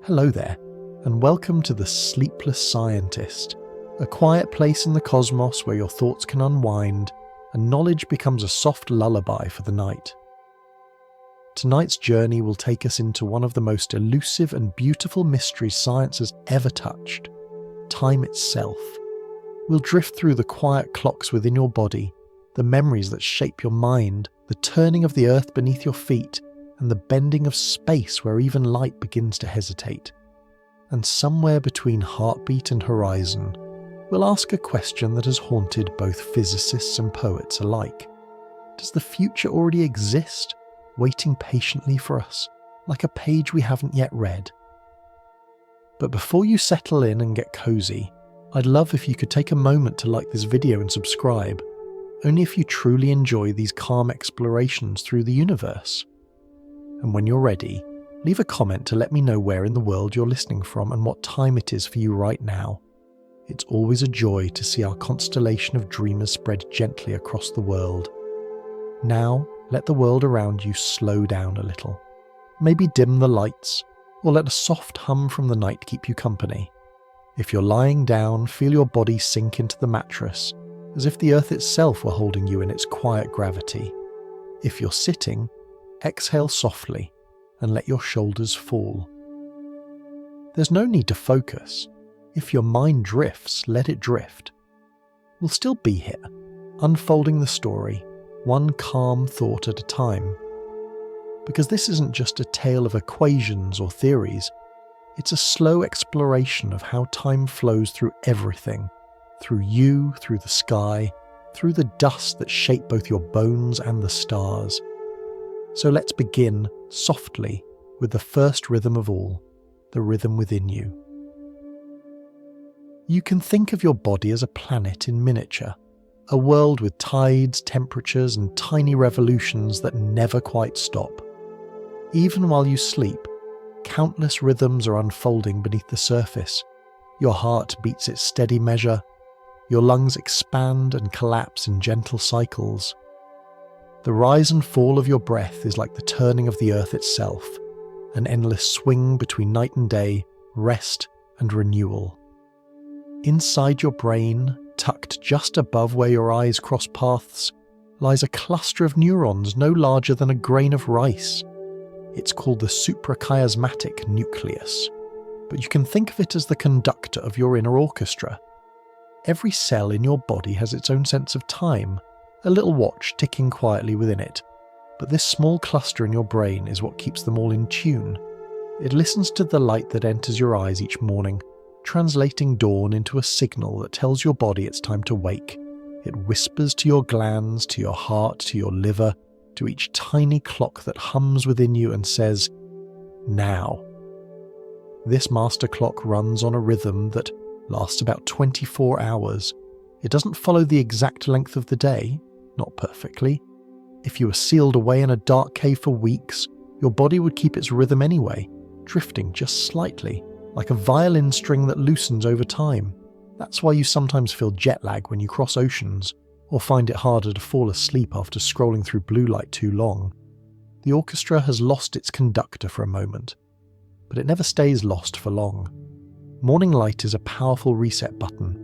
Hello there, and welcome to the Sleepless Scientist, a quiet place in the cosmos where your thoughts can unwind and knowledge becomes a soft lullaby for the night. Tonight's journey will take us into one of the most elusive and beautiful mysteries science has ever touched: time itself. We'll drift through the quiet clocks within your body, the memories that shape your mind, the turning of the earth beneath your feet, and the bending of space where even light begins to hesitate. And somewhere between heartbeat and horizon, we'll ask a question that has haunted both physicists and poets alike. Does the future already exist, waiting patiently for us, like a page we haven't yet read? But before you settle in and get cozy, I'd love if you could take a moment to like this video and subscribe, only if you truly enjoy these calm explorations through the universe. And when you're ready, leave a comment to let me know where in the world you're listening from and what time it is for you right now. It's always a joy to see our constellation of dreamers spread gently across the world. Now, let the world around you slow down a little. Maybe dim the lights, or let a soft hum from the night keep you company. If you're lying down, feel your body sink into the mattress, as if the earth itself were holding you in its quiet gravity. If you're sitting, exhale softly and let your shoulders fall. There's no need to focus. If your mind drifts, let it drift. We'll still be here, unfolding the story, one calm thought at a time. Because this isn't just a tale of equations or theories, it's a slow exploration of how time flows through everything, through you, through the sky, through the dust that shape both your bones and the stars. So let's begin, softly, with the first rhythm of all, the rhythm within you. You can think of your body as a planet in miniature, a world with tides, temperatures, and tiny revolutions that never quite stop. Even while you sleep, countless rhythms are unfolding beneath the surface. Your heart beats its steady measure, your lungs expand and collapse in gentle cycles. The rise and fall of your breath is like the turning of the earth itself, an endless swing between night and day, rest and renewal. Inside your brain, tucked just above where your eyes cross paths, lies a cluster of neurons no larger than a grain of rice. It's called the suprachiasmatic nucleus, but you can think of it as the conductor of your inner orchestra. Every cell in your body has its own sense of time, a little watch ticking quietly within it. But this small cluster in your brain is what keeps them all in tune. It listens to the light that enters your eyes each morning, translating dawn into a signal that tells your body it's time to wake. It whispers to your glands, to your heart, to your liver, to each tiny clock that hums within you and says, "Now." This master clock runs on a rhythm that lasts about 24 hours. It doesn't follow the exact length of the day, not perfectly. If you were sealed away in a dark cave for weeks, your body would keep its rhythm anyway, drifting just slightly, like a violin string that loosens over time. That's why you sometimes feel jet lag when you cross oceans, or find it harder to fall asleep after scrolling through blue light too long. The orchestra has lost its conductor for a moment, but it never stays lost for long. Morning light is a powerful reset button.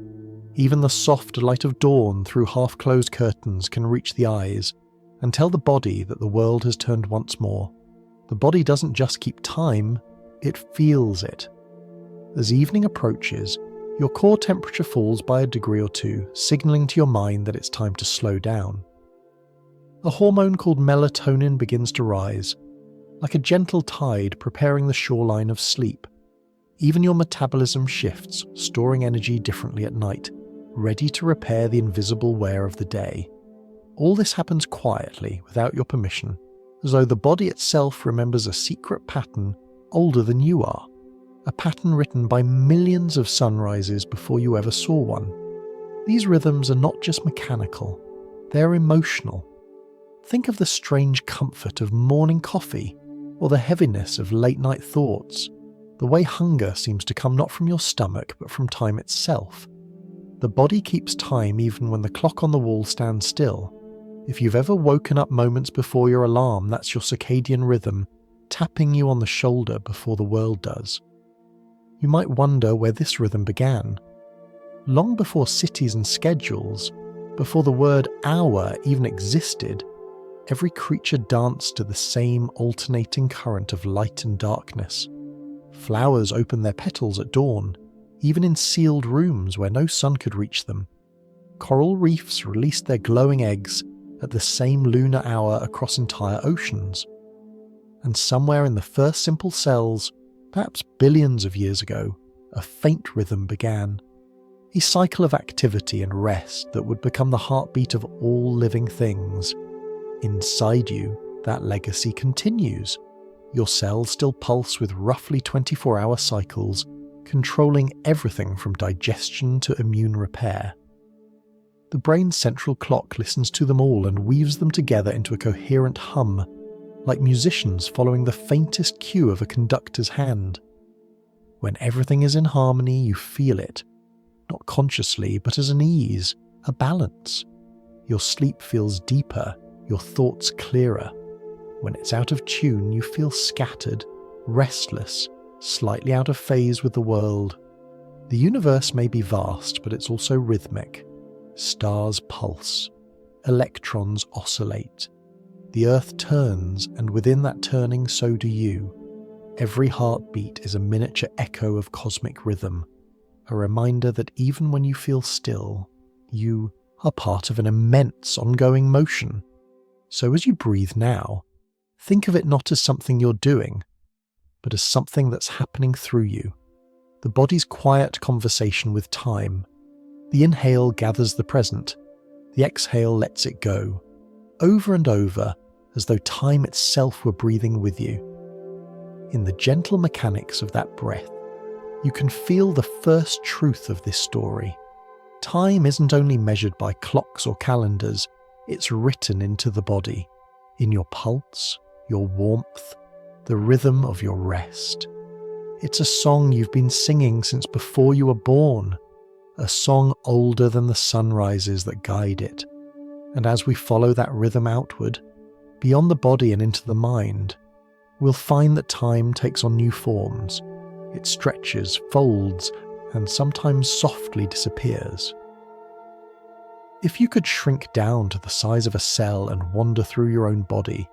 Even the soft light of dawn through half-closed curtains can reach the eyes and tell the body that the world has turned once more. The body doesn't just keep time, it feels it. As evening approaches, your core temperature falls by a degree or two, signaling to your mind that it's time to slow down. A hormone called melatonin begins to rise, like a gentle tide preparing the shoreline of sleep. Even your metabolism shifts, storing energy differently at night, ready to repair the invisible wear of the day. All this happens quietly, without your permission, as though the body itself remembers a secret pattern older than you are, a pattern written by millions of sunrises before you ever saw one. These rhythms are not just mechanical, they're emotional. Think of the strange comfort of morning coffee, or the heaviness of late-night thoughts, the way hunger seems to come not from your stomach but from time itself. The body keeps time even when the clock on the wall stands still. If you've ever woken up moments before your alarm, that's your circadian rhythm, tapping you on the shoulder before the world does. You might wonder where this rhythm began. Long before cities and schedules, before the word hour even existed, every creature danced to the same alternating current of light and darkness. Flowers opened their petals at dawn, even in sealed rooms where no sun could reach them. Coral reefs released their glowing eggs at the same lunar hour across entire oceans. And somewhere in the first simple cells, perhaps billions of years ago, a faint rhythm began. A cycle of activity and rest that would become the heartbeat of all living things. Inside you, that legacy continues. Your cells still pulse with roughly 24-hour cycles, controlling everything from digestion to immune repair. The brain's central clock listens to them all and weaves them together into a coherent hum, like musicians following the faintest cue of a conductor's hand. When everything is in harmony, you feel it, not consciously, but as an ease, a balance. Your sleep feels deeper, your thoughts clearer. When it's out of tune, you feel scattered, restless, slightly out of phase with the world. The universe may be vast, but it's also rhythmic. Stars pulse. Electrons oscillate. The earth turns, and within that turning, so do you. Every heartbeat is a miniature echo of cosmic rhythm, a reminder that even when you feel still, you are part of an immense ongoing motion. So as you breathe now, think of it not as something you're doing, but as something that's happening through you. The body's quiet conversation with time. The inhale gathers the present. The exhale lets it go, over and over, as though time itself were breathing with you. In the gentle mechanics of that breath, you can feel the first truth of this story. Time isn't only measured by clocks or calendars, it's written into the body, in your pulse, your warmth, the rhythm of your rest. It's a song you've been singing since before you were born, a song older than the sunrises that guide it. And as we follow that rhythm outward, beyond the body and into the mind, we'll find that time takes on new forms. It stretches, folds, and sometimes softly disappears. If you could shrink down to the size of a cell and wander through your own body,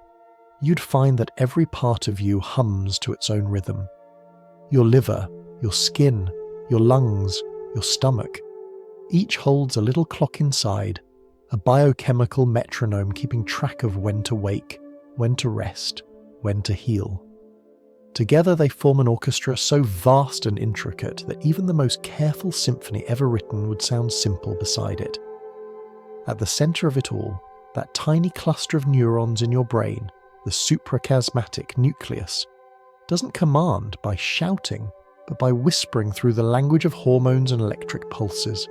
you'd find that every part of you hums to its own rhythm. Your liver, your skin, your lungs, your stomach, each holds a little clock inside, a biochemical metronome keeping track of when to wake, when to rest, when to heal. Together they form an orchestra so vast and intricate that even the most careful symphony ever written would sound simple beside it. At the centre of it all, that tiny cluster of neurons in your brain, the suprachiasmatic nucleus, doesn't command by shouting, but by whispering through the language of hormones and electric pulses.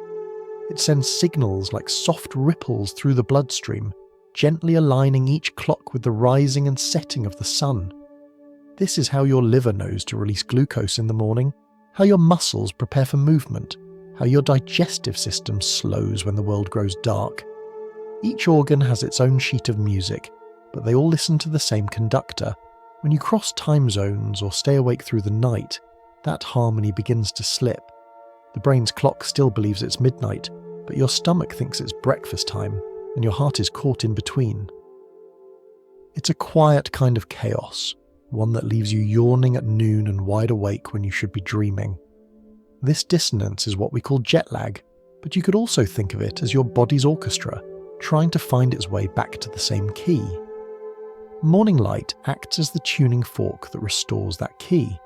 It sends signals like soft ripples through the bloodstream, gently aligning each clock with the rising and setting of the sun. This is how your liver knows to release glucose in the morning, how your muscles prepare for movement, how your digestive system slows when the world grows dark. Each organ has its own sheet of music, but they all listen to the same conductor. When you cross time zones or stay awake through the night, that harmony begins to slip. The brain's clock still believes it's midnight, but your stomach thinks it's breakfast time, and your heart is caught in between. It's a quiet kind of chaos, one that leaves you yawning at noon and wide awake when you should be dreaming. This dissonance is what we call jet lag, but you could also think of it as your body's orchestra, trying to find its way back to the same key. Morning light acts as the tuning fork that restores that key.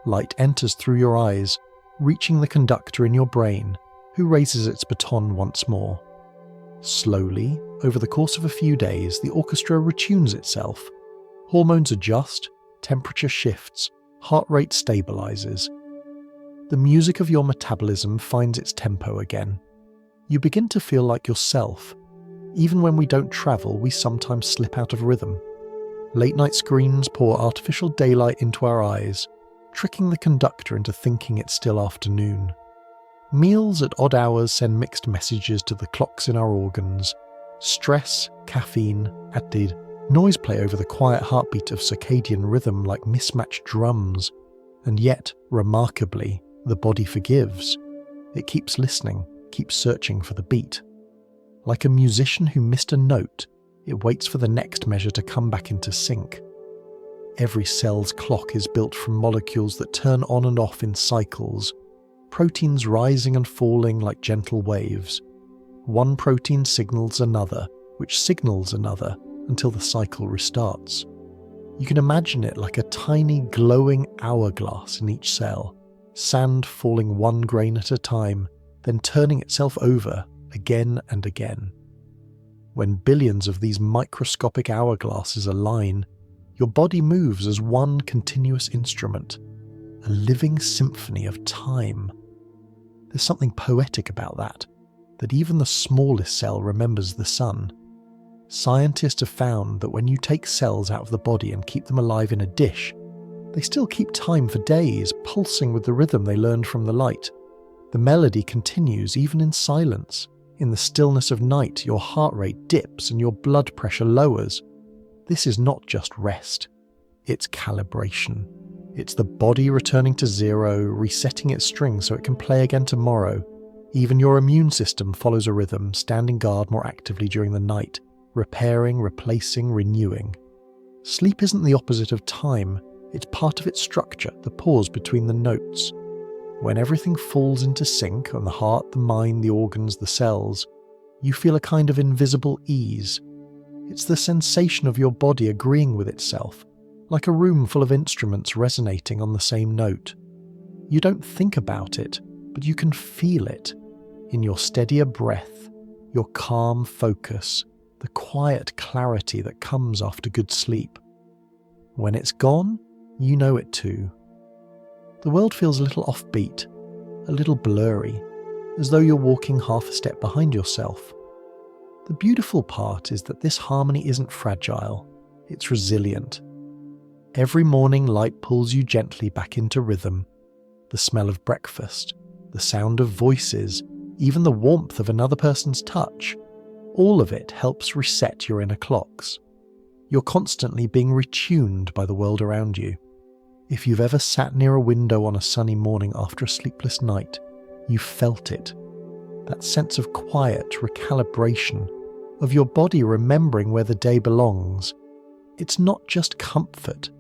Light enters through your eyes, reaching the conductor in your brain, who raises its baton once more. Slowly, over the course of a few days, the orchestra retunes itself. Hormones adjust, temperature shifts, heart rate stabilizes. The music of your metabolism finds its tempo again. You begin to feel like yourself. Even when we don't travel, we sometimes slip out of rhythm. Late-night screens pour artificial daylight into our eyes, tricking the conductor into thinking it's still afternoon. Meals at odd hours send mixed messages to the clocks in our organs. Stress, caffeine, added noise play over the quiet heartbeat of circadian rhythm like mismatched drums. And yet, remarkably, The body forgives. It keeps listening, keeps searching for the beat. Like a musician who missed a note, it waits for the next measure to come back into sync. Every cell's clock is built from molecules that turn on and off in cycles, proteins rising and falling like gentle waves. One protein signals another, which signals another, until the cycle restarts. You can imagine it like a tiny glowing hourglass in each cell, sand falling one grain at a time, then turning itself over again and again. When billions of these microscopic hourglasses align, your body moves as one continuous instrument, a living symphony of time. There's something poetic about that even the smallest cell remembers the sun. Scientists have found that when you take cells out of the body and keep them alive in a dish, they still keep time for days, pulsing with the rhythm they learned from the light. The melody continues even in silence. In the stillness of night, your heart rate dips and your blood pressure lowers. This is not just rest. It's calibration. It's the body returning to zero, resetting its strings so it can play again tomorrow. Even your immune system follows a rhythm, standing guard more actively during the night, repairing, replacing, renewing. Sleep isn't the opposite of time. It's part of its structure, the pause between the notes. When everything falls into sync on the heart, the mind, the organs, the cells, you feel a kind of invisible ease. It's the sensation of your body agreeing with itself, like a room full of instruments resonating on the same note. You don't think about it, but you can feel it in your steadier breath, your calm focus, the quiet clarity that comes after good sleep. When it's gone, you know it too. The world feels a little offbeat, a little blurry, as though you're walking half a step behind yourself. The beautiful part is that this harmony isn't fragile, it's resilient. Every morning light pulls you gently back into rhythm. The smell of breakfast, the sound of voices, even the warmth of another person's touch, all of it helps reset your inner clocks. You're constantly being retuned by the world around you. If you've ever sat near a window on a sunny morning after a sleepless night, you've felt it. That sense of quiet recalibration, of your body remembering where the day belongs. It's not just comfort,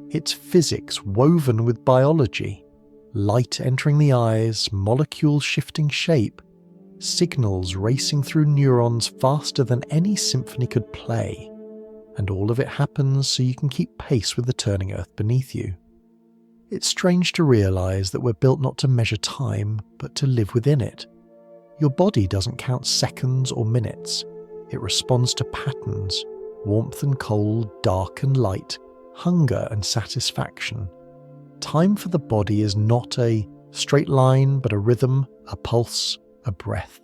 it's physics woven with biology. Light entering the eyes, molecules shifting shape, signals racing through neurons faster than any symphony could play. And all of it happens so you can keep pace with the turning earth beneath you. It's strange to realise that we're built not to measure time, but to live within it. Your body doesn't count seconds or minutes. It responds to patterns, warmth and cold, dark and light, hunger and satisfaction. Time for the body is not a straight line, but a rhythm, a pulse, a breath.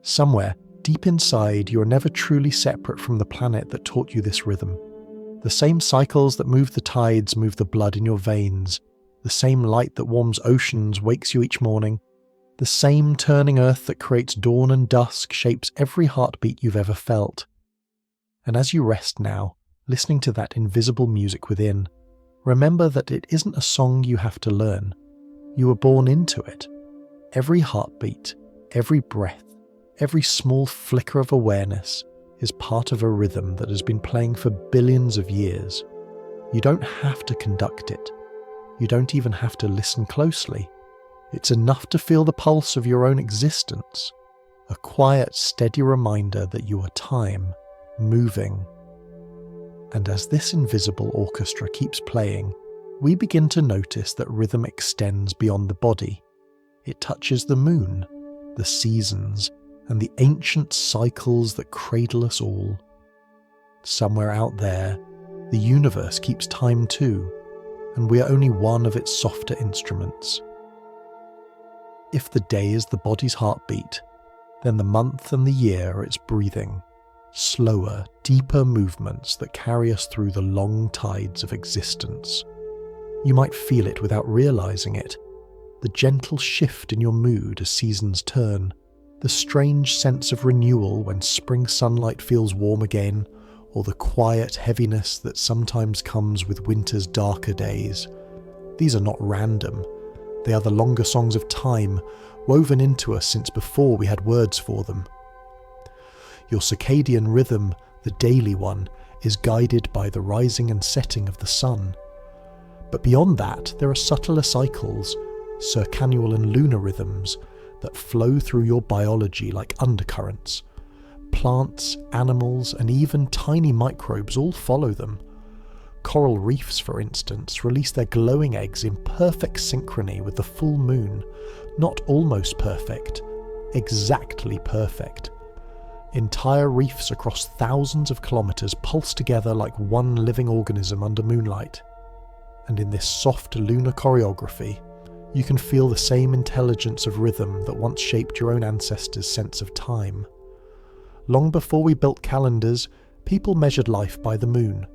Somewhere, deep inside, you're never truly separate from the planet that taught you this rhythm. The same cycles that move the tides move the blood in your veins. The same light that warms oceans wakes you each morning. The same turning earth that creates dawn and dusk shapes every heartbeat you've ever felt. And as you rest now, listening to that invisible music within, remember that it isn't a song you have to learn. You were born into it. Every heartbeat, every breath, every small flicker of awareness is part of a rhythm that has been playing for billions of years. You don't have to conduct it. You don't even have to listen closely. It's enough to feel the pulse of your own existence, a quiet, steady reminder that you are time, moving. And as this invisible orchestra keeps playing, we begin to notice that rhythm extends beyond the body. It touches the moon, the seasons, and the ancient cycles that cradle us all. Somewhere out there, the universe keeps time too, and we are only one of its softer instruments. If the day is the body's heartbeat, then the month and the year are its breathing, slower, deeper movements that carry us through the long tides of existence. You might feel it without realizing it, the gentle shift in your mood as seasons turn, the strange sense of renewal when spring sunlight feels warm again, or the quiet heaviness that sometimes comes with winter's darker days. These are not random. They are the longer songs of time, woven into us since before we had words for them. Your circadian rhythm, the daily one, is guided by the rising and setting of the sun. But beyond that, there are subtler cycles, circannual and lunar rhythms, that flow through your biology like undercurrents. Plants, animals, and even tiny microbes all follow them. Coral reefs, for instance, release their glowing eggs in perfect synchrony with the full moon. Not almost perfect, exactly perfect. Entire reefs across thousands of kilometres pulse together like one living organism under moonlight. And in this soft lunar choreography, you can feel the same intelligence of rhythm that once shaped your own ancestors' sense of time. Long before we built calendars, people measured life by the moon.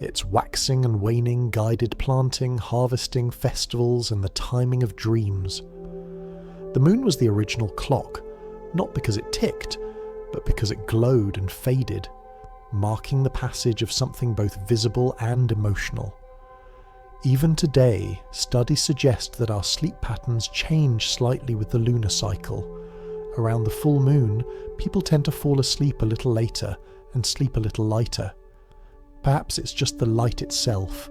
Its waxing and waning guided planting, harvesting, festivals, and the timing of dreams. The moon was the original clock, not because it ticked, but because it glowed and faded, marking the passage of something both visible and emotional. Even today, studies suggest that our sleep patterns change slightly with the lunar cycle. Around the full moon, people tend to fall asleep a little later and sleep a little lighter. Perhaps it's just the light itself,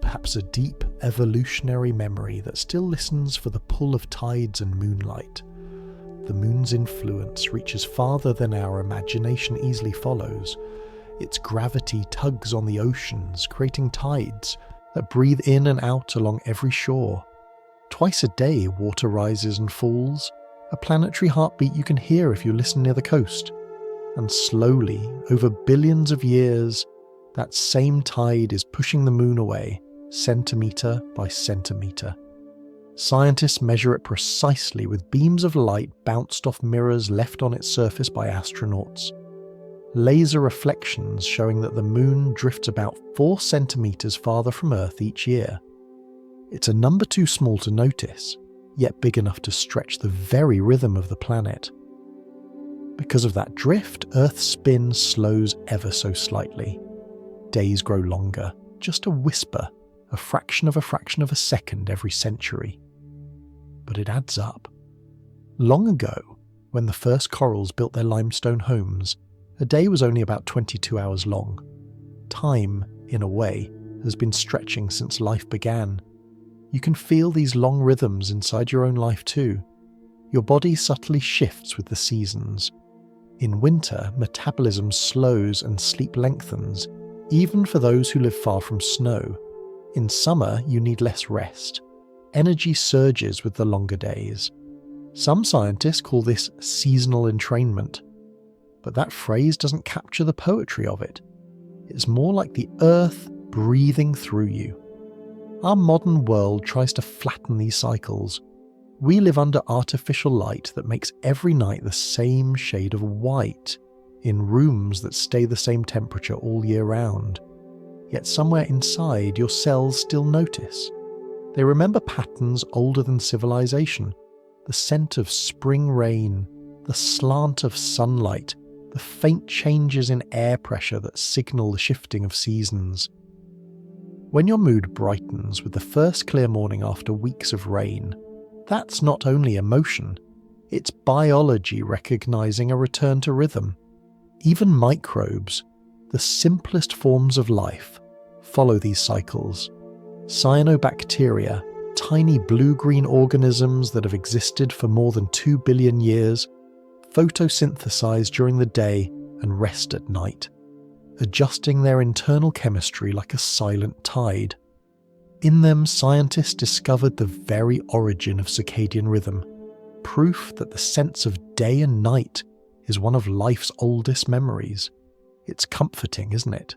perhaps a deep evolutionary memory that still listens for the pull of tides and moonlight. The moon's influence reaches farther than our imagination easily follows. Its gravity tugs on the oceans, creating tides that breathe in and out along every shore. Twice a day, water rises and falls, a planetary heartbeat you can hear if you listen near the coast. And slowly, over billions of years, that same tide is pushing the moon away, centimetre by centimetre. Scientists measure it precisely with beams of light bounced off mirrors left on its surface by astronauts. Laser reflections showing that the moon drifts about 4 centimetres farther from Earth each year. It's a number too small to notice, yet big enough to stretch the very rhythm of the planet. Because of that drift, Earth's spin slows ever so slightly. Days grow longer, just a whisper, a fraction of a second every century. But it adds up. Long ago, when the first corals built their limestone homes, a day was only about 22 hours long. Time, in a way, has been stretching since life began. You can feel these long rhythms inside your own life too. Your body subtly shifts with the seasons. In winter, metabolism slows and sleep lengthens, even for those who live far from snow. In summer, you need less rest. Energy surges with the longer days. Some scientists call this seasonal entrainment. But that phrase doesn't capture the poetry of it. It's more like the earth breathing through you. Our modern world tries to flatten these cycles. We live under artificial light that makes every night the same shade of white, in rooms that stay the same temperature all year round. Yet somewhere inside, your cells still notice. They remember patterns older than civilization, the scent of spring rain, the slant of sunlight, the faint changes in air pressure that signal the shifting of seasons. When your mood brightens with the first clear morning after weeks of rain, that's not only emotion, it's biology recognizing a return to rhythm. Even microbes, the simplest forms of life, follow these cycles. Cyanobacteria, tiny blue-green organisms that have existed for more than 2 billion years, photosynthesize during the day and rest at night, adjusting their internal chemistry like a silent tide. In them, scientists discovered the very origin of circadian rhythm, proof that the sense of day and night is one of life's oldest memories. It's comforting, isn't it?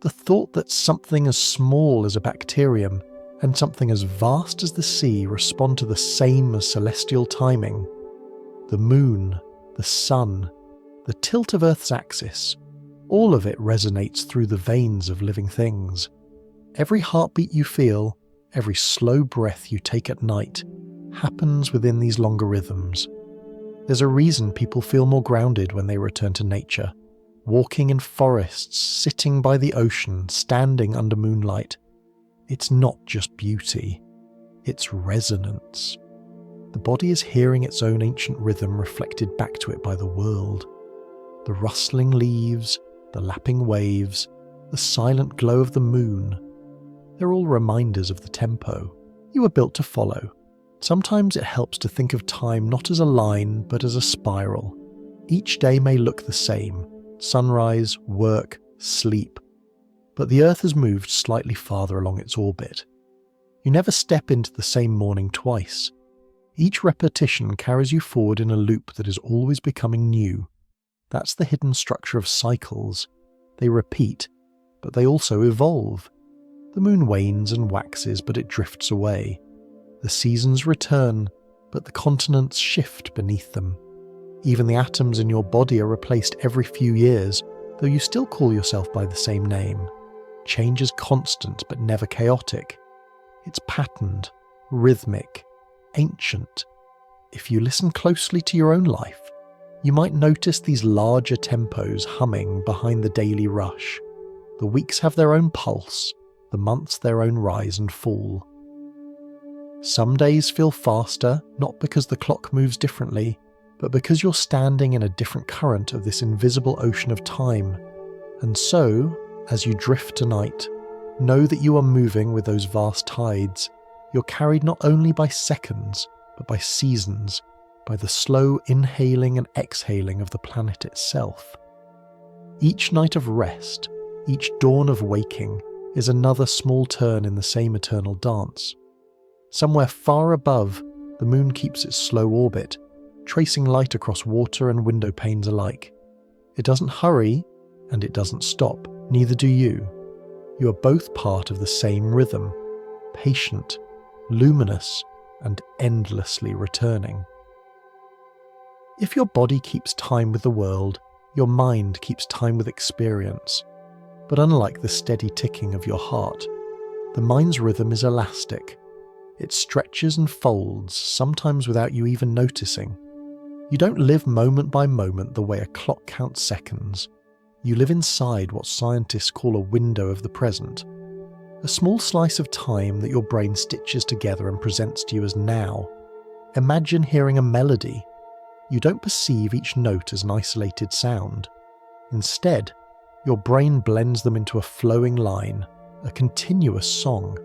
The thought that something as small as a bacterium and something as vast as the sea respond to the same as celestial timing. The moon, the sun, the tilt of Earth's axis, all of it resonates through the veins of living things. Every heartbeat you feel, every slow breath you take at night, happens within these longer rhythms. There's a reason people feel more grounded when they return to nature. Walking in forests, sitting by the ocean, standing under moonlight. It's not just beauty. It's resonance. The body is hearing its own ancient rhythm reflected back to it by the world. The rustling leaves, the lapping waves, the silent glow of the moon. They're all reminders of the tempo you were built to follow. Sometimes it helps to think of time not as a line, but as a spiral. Each day may look the same: sunrise, work, sleep. But the Earth has moved slightly farther along its orbit. You never step into the same morning twice. Each repetition carries you forward in a loop that is always becoming new. That's the hidden structure of cycles. They repeat, but they also evolve. The moon wanes and waxes, but it drifts away. The seasons return, but the continents shift beneath them. Even the atoms in your body are replaced every few years, though you still call yourself by the same name. Change is constant but never chaotic. It's patterned, rhythmic, ancient. If you listen closely to your own life, you might notice these larger tempos humming behind the daily rush. The weeks have their own pulse, the months their own rise and fall. Some days feel faster, not because the clock moves differently, but because you're standing in a different current of this invisible ocean of time. And so, as you drift tonight, know that you are moving with those vast tides. You're carried not only by seconds, but by seasons, by the slow inhaling and exhaling of the planet itself. Each night of rest, each dawn of waking, is another small turn in the same eternal dance. Somewhere far above, the moon keeps its slow orbit, tracing light across water and window panes alike. It doesn't hurry, and it doesn't stop, neither do you. You are both part of the same rhythm, patient, luminous, and endlessly returning. If your body keeps time with the world, your mind keeps time with experience. But unlike the steady ticking of your heart, the mind's rhythm is elastic. It stretches and folds, sometimes without you even noticing. You don't live moment by moment the way a clock counts seconds. You live inside what scientists call a window of the present. A small slice of time that your brain stitches together and presents to you as now. Imagine hearing a melody. You don't perceive each note as an isolated sound. Instead, your brain blends them into a flowing line, a continuous song.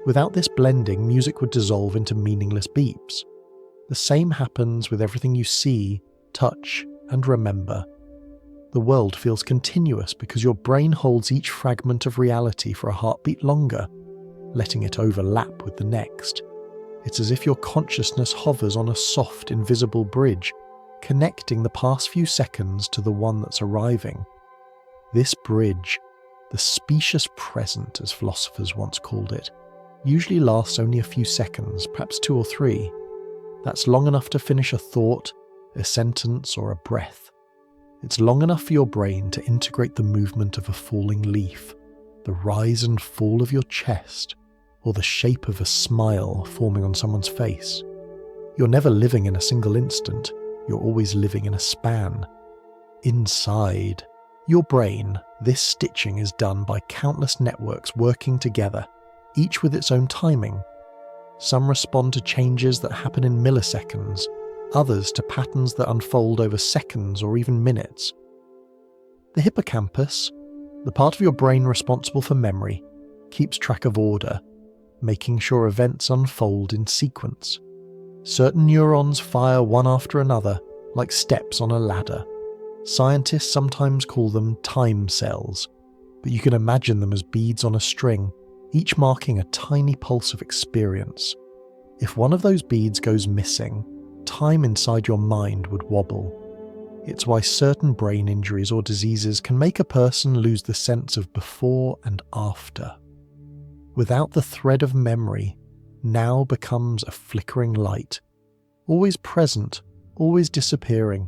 Without this blending, music would dissolve into meaningless beeps. The same happens with everything you see, touch, and remember. The world feels continuous because your brain holds each fragment of reality for a heartbeat longer, letting it overlap with the next. It's as if your consciousness hovers on a soft, invisible bridge, connecting the past few seconds to the one that's arriving. This bridge, the specious present as philosophers once called it, usually lasts only a few seconds, perhaps 2 or 3. That's long enough to finish a thought, a sentence, or a breath. It's long enough for your brain to integrate the movement of a falling leaf, the rise and fall of your chest, or the shape of a smile forming on someone's face. You're never living in a single instant, you're always living in a span. Inside your brain, this stitching is done by countless networks working together, each with its own timing. Some respond to changes that happen in milliseconds, others to patterns that unfold over seconds or even minutes. The hippocampus, the part of your brain responsible for memory, keeps track of order, making sure events unfold in sequence. Certain neurons fire one after another, like steps on a ladder. Scientists sometimes call them time cells, but you can imagine them as beads on a string, each marking a tiny pulse of experience. If one of those beads goes missing, time inside your mind would wobble. It's why certain brain injuries or diseases can make a person lose the sense of before and after. Without the thread of memory, now becomes a flickering light, always present, always disappearing.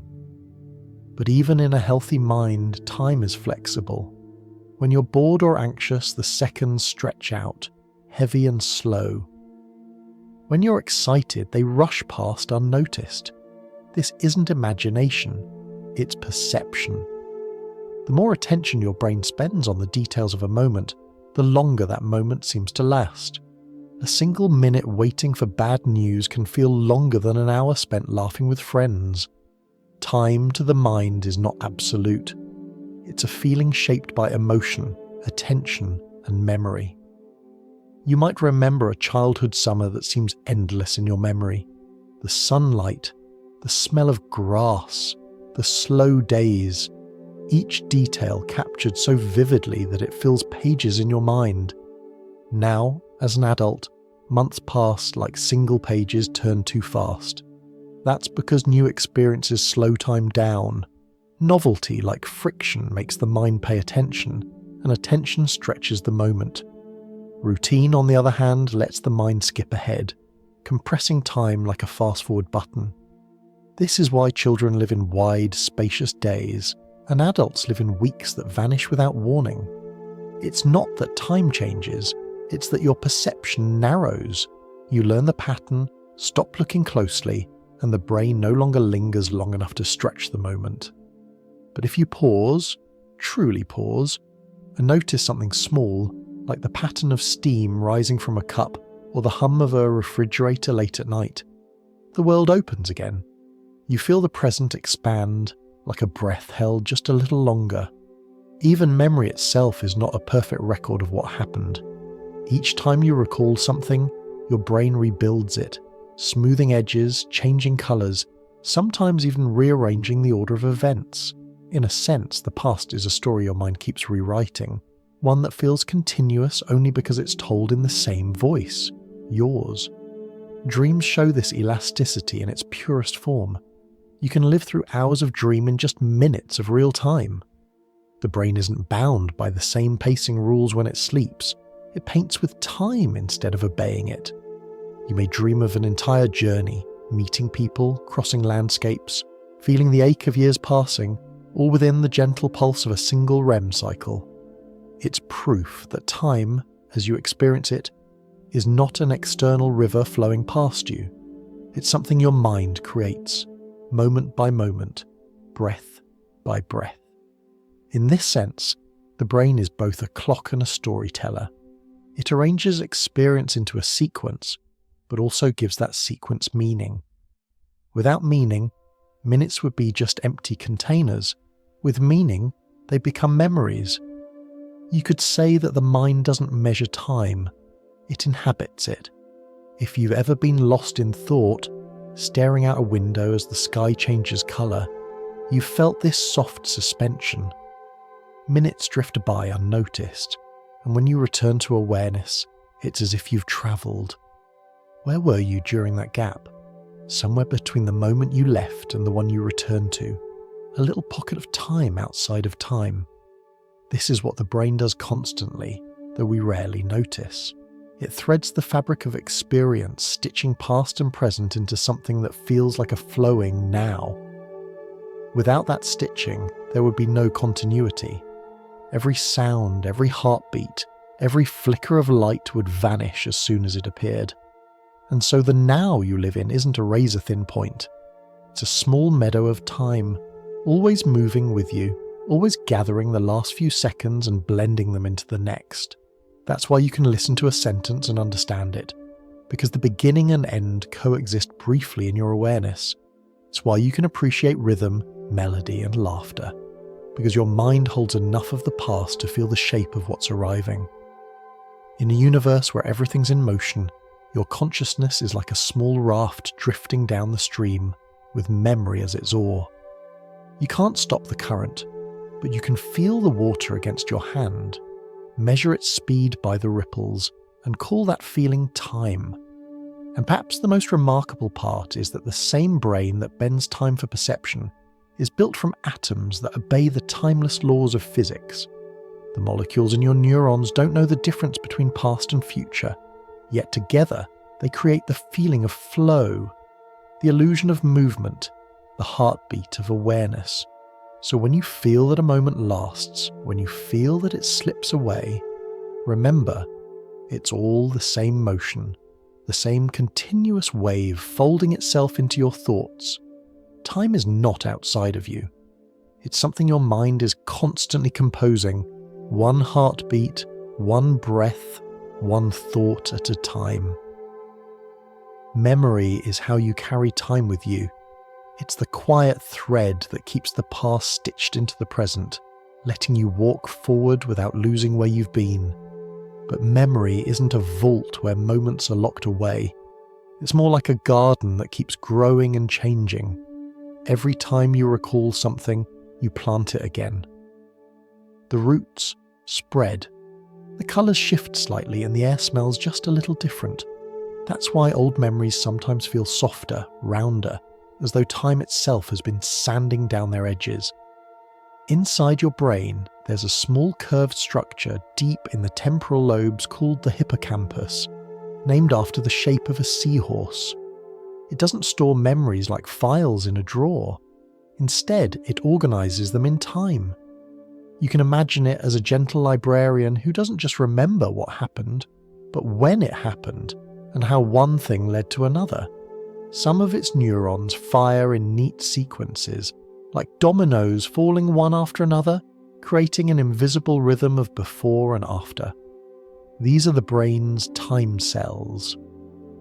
But even in a healthy mind, time is flexible. When you're bored or anxious, the seconds stretch out, heavy and slow. When you're excited, they rush past unnoticed. This isn't imagination, it's perception. The more attention your brain spends on the details of a moment, the longer that moment seems to last. A single minute waiting for bad news can feel longer than an hour spent laughing with friends. Time to the mind is not absolute. It's a feeling shaped by emotion, attention, and memory. You might remember a childhood summer that seems endless in your memory. The sunlight, the smell of grass, the slow days, each detail captured so vividly that it fills pages in your mind. Now, as an adult, months pass like single pages turn too fast. That's because new experiences slow time down. Novelty, like friction, makes the mind pay attention, and attention stretches the moment. Routine, on the other hand, lets the mind skip ahead, compressing time like a fast-forward button. This is why children live in wide, spacious days, and adults live in weeks that vanish without warning. It's not that time changes, it's that your perception narrows. You learn the pattern, stop looking closely, and the brain no longer lingers long enough to stretch the moment. But if you pause, truly pause, and notice something small, like the pattern of steam rising from a cup or the hum of a refrigerator late at night, the world opens again. You feel the present expand, like a breath held just a little longer. Even memory itself is not a perfect record of what happened. Each time you recall something, your brain rebuilds it, smoothing edges, changing colours, sometimes even rearranging the order of events. In a sense, the past is a story your mind keeps rewriting, one that feels continuous only because it's told in the same voice, yours. Dreams show this elasticity in its purest form. You can live through hours of dream in just minutes of real time. The brain isn't bound by the same pacing rules when it sleeps. It paints with time instead of obeying it. You may dream of an entire journey, meeting people, crossing landscapes, feeling the ache of years passing, all within the gentle pulse of a single REM cycle. It's proof that time, as you experience it, is not an external river flowing past you. It's something your mind creates, moment by moment, breath by breath. In this sense, the brain is both a clock and a storyteller. It arranges experience into a sequence, but also gives that sequence meaning. Without meaning, minutes would be just empty containers. With meaning, they become memories. You could say that the mind doesn't measure time, it inhabits it. If you've ever been lost in thought, staring out a window as the sky changes colour, you've felt this soft suspension. Minutes drift by unnoticed, and when you return to awareness, it's as if you've travelled. Where were you during that gap? Somewhere between the moment you left and the one you returned to. A little pocket of time outside of time. This is what the brain does constantly, though we rarely notice. It threads the fabric of experience, stitching past and present into something that feels like a flowing now. Without that stitching, there would be no continuity. Every sound, every heartbeat, every flicker of light would vanish as soon as it appeared. And so the now you live in isn't a razor-thin point. It's a small meadow of time, always moving with you, always gathering the last few seconds and blending them into the next. That's why you can listen to a sentence and understand it, because the beginning and end coexist briefly in your awareness. It's why you can appreciate rhythm, melody, and laughter, because your mind holds enough of the past to feel the shape of what's arriving. In a universe where everything's in motion, your consciousness is like a small raft drifting down the stream, with memory as its oar. You can't stop the current, but you can feel the water against your hand, measure its speed by the ripples, and call that feeling time. And perhaps the most remarkable part is that the same brain that bends time for perception is built from atoms that obey the timeless laws of physics. The molecules in your neurons don't know the difference between past and future, yet together they create the feeling of flow, the illusion of movement, the heartbeat of awareness. So when you feel that a moment lasts, when you feel that it slips away, remember, it's all the same motion, the same continuous wave folding itself into your thoughts. Time is not outside of you. It's something your mind is constantly composing, one heartbeat, one breath, one thought at a time. Memory is how you carry time with you. It's the quiet thread that keeps the past stitched into the present, letting you walk forward without losing where you've been. But memory isn't a vault where moments are locked away. It's more like a garden that keeps growing and changing. Every time you recall something, you plant it again. The roots spread. The colours shift slightly and the air smells just a little different. That's why old memories sometimes feel softer, rounder, as though time itself has been sanding down their edges. Inside your brain, there's a small curved structure deep in the temporal lobes called the hippocampus, named after the shape of a seahorse. It doesn't store memories like files in a drawer. Instead, it organises them in time. You can imagine it as a gentle librarian who doesn't just remember what happened, but when it happened, and how one thing led to another. Some of its neurons fire in neat sequences, like dominoes falling one after another, creating an invisible rhythm of before and after. These are the brain's time cells.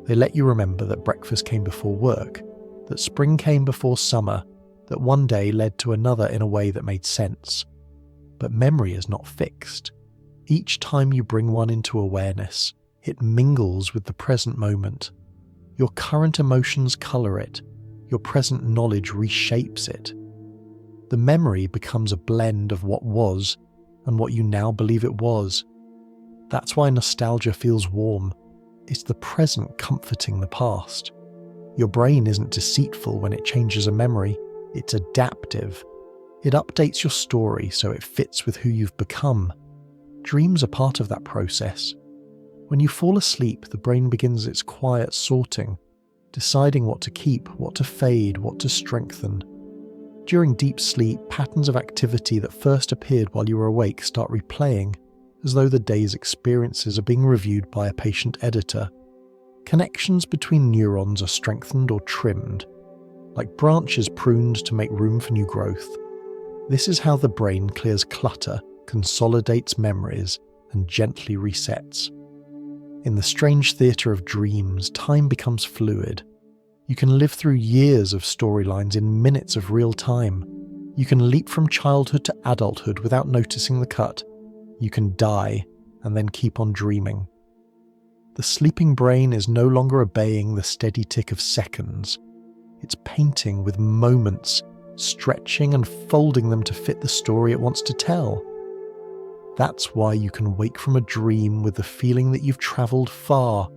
They let you remember that breakfast came before work, that spring came before summer, that one day led to another in a way that made sense. But memory is not fixed. Each time you bring one into awareness, it mingles with the present moment. Your current emotions colour it. Your present knowledge reshapes it. The memory becomes a blend of what was and what you now believe it was. That's why nostalgia feels warm. It's the present comforting the past. Your brain isn't deceitful when it changes a memory. It's adaptive. It updates your story so it fits with who you've become. Dreams are part of that process. When you fall asleep, the brain begins its quiet sorting, deciding what to keep, what to fade, what to strengthen. During deep sleep, patterns of activity that first appeared while you were awake start replaying, as though the day's experiences are being reviewed by a patient editor. Connections between neurons are strengthened or trimmed, like branches pruned to make room for new growth. This is how the brain clears clutter, consolidates memories, and gently resets. In the strange theatre of dreams, time becomes fluid. You can live through years of storylines in minutes of real time. You can leap from childhood to adulthood without noticing the cut. You can die and then keep on dreaming. The sleeping brain is no longer obeying the steady tick of seconds. It's painting with moments, stretching and folding them to fit the story it wants to tell. That's why you can wake from a dream with the feeling that you've travelled far,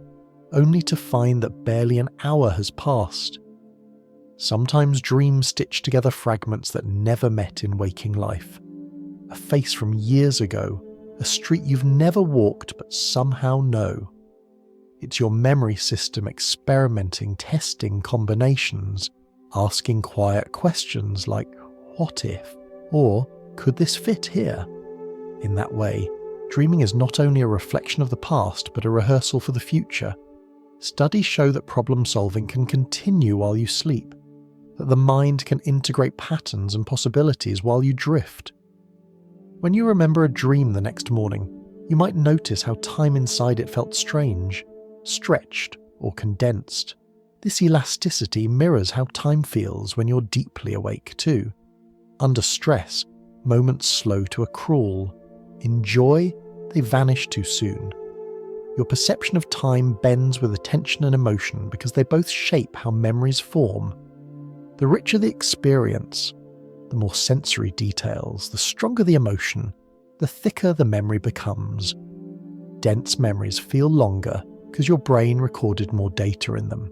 only to find that barely an hour has passed. Sometimes dreams stitch together fragments that never met in waking life. A face from years ago, a street you've never walked but somehow know. It's your memory system experimenting, testing combinations, asking quiet questions like, what if? Or, could this fit here? In that way, dreaming is not only a reflection of the past but a rehearsal for the future. Studies show that problem solving can continue while you sleep, that the mind can integrate patterns and possibilities while you drift. When you remember a dream the next morning, you might notice how time inside it felt strange, stretched or condensed. This elasticity mirrors how time feels when you're deeply awake too. Under stress, moments slow to a crawl. In joy, they vanish too soon. Your perception of time bends with attention and emotion because they both shape how memories form. The richer the experience, the more sensory details, the stronger the emotion, the thicker the memory becomes. Dense memories feel longer because your brain recorded more data in them.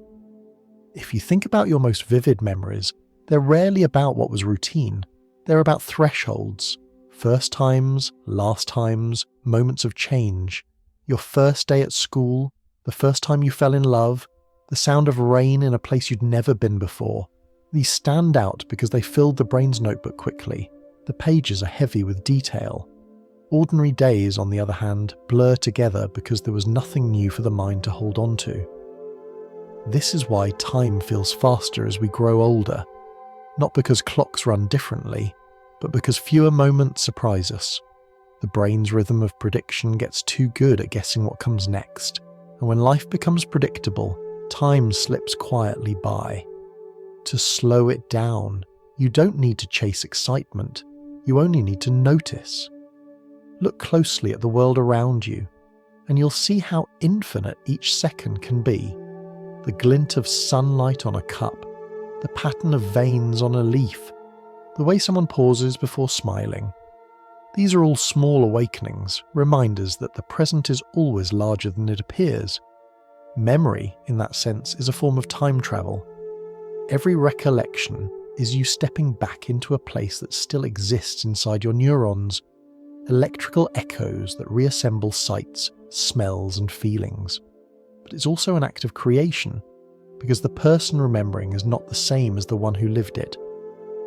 If you think about your most vivid memories, they're rarely about what was routine. They're about thresholds. First times, last times, moments of change. Your first day at school, the first time you fell in love, the sound of rain in a place you'd never been before. These stand out because they filled the brain's notebook quickly. The pages are heavy with detail. Ordinary days, on the other hand, blur together because there was nothing new for the mind to hold on to. This is why time feels faster as we grow older. Not because clocks run differently, but because fewer moments surprise us. The brain's rhythm of prediction gets too good at guessing what comes next, and when life becomes predictable, time slips quietly by. To slow it down, you don't need to chase excitement, you only need to notice. Look closely at the world around you, and you'll see how infinite each second can be. The glint of sunlight on a cup, the pattern of veins on a leaf, the way someone pauses before smiling. These are all small awakenings, reminders that the present is always larger than it appears. Memory, in that sense, is a form of time travel. Every recollection is you stepping back into a place that still exists inside your neurons, electrical echoes that reassemble sights, smells and feelings. But it's also an act of creation, because the person remembering is not the same as the one who lived it.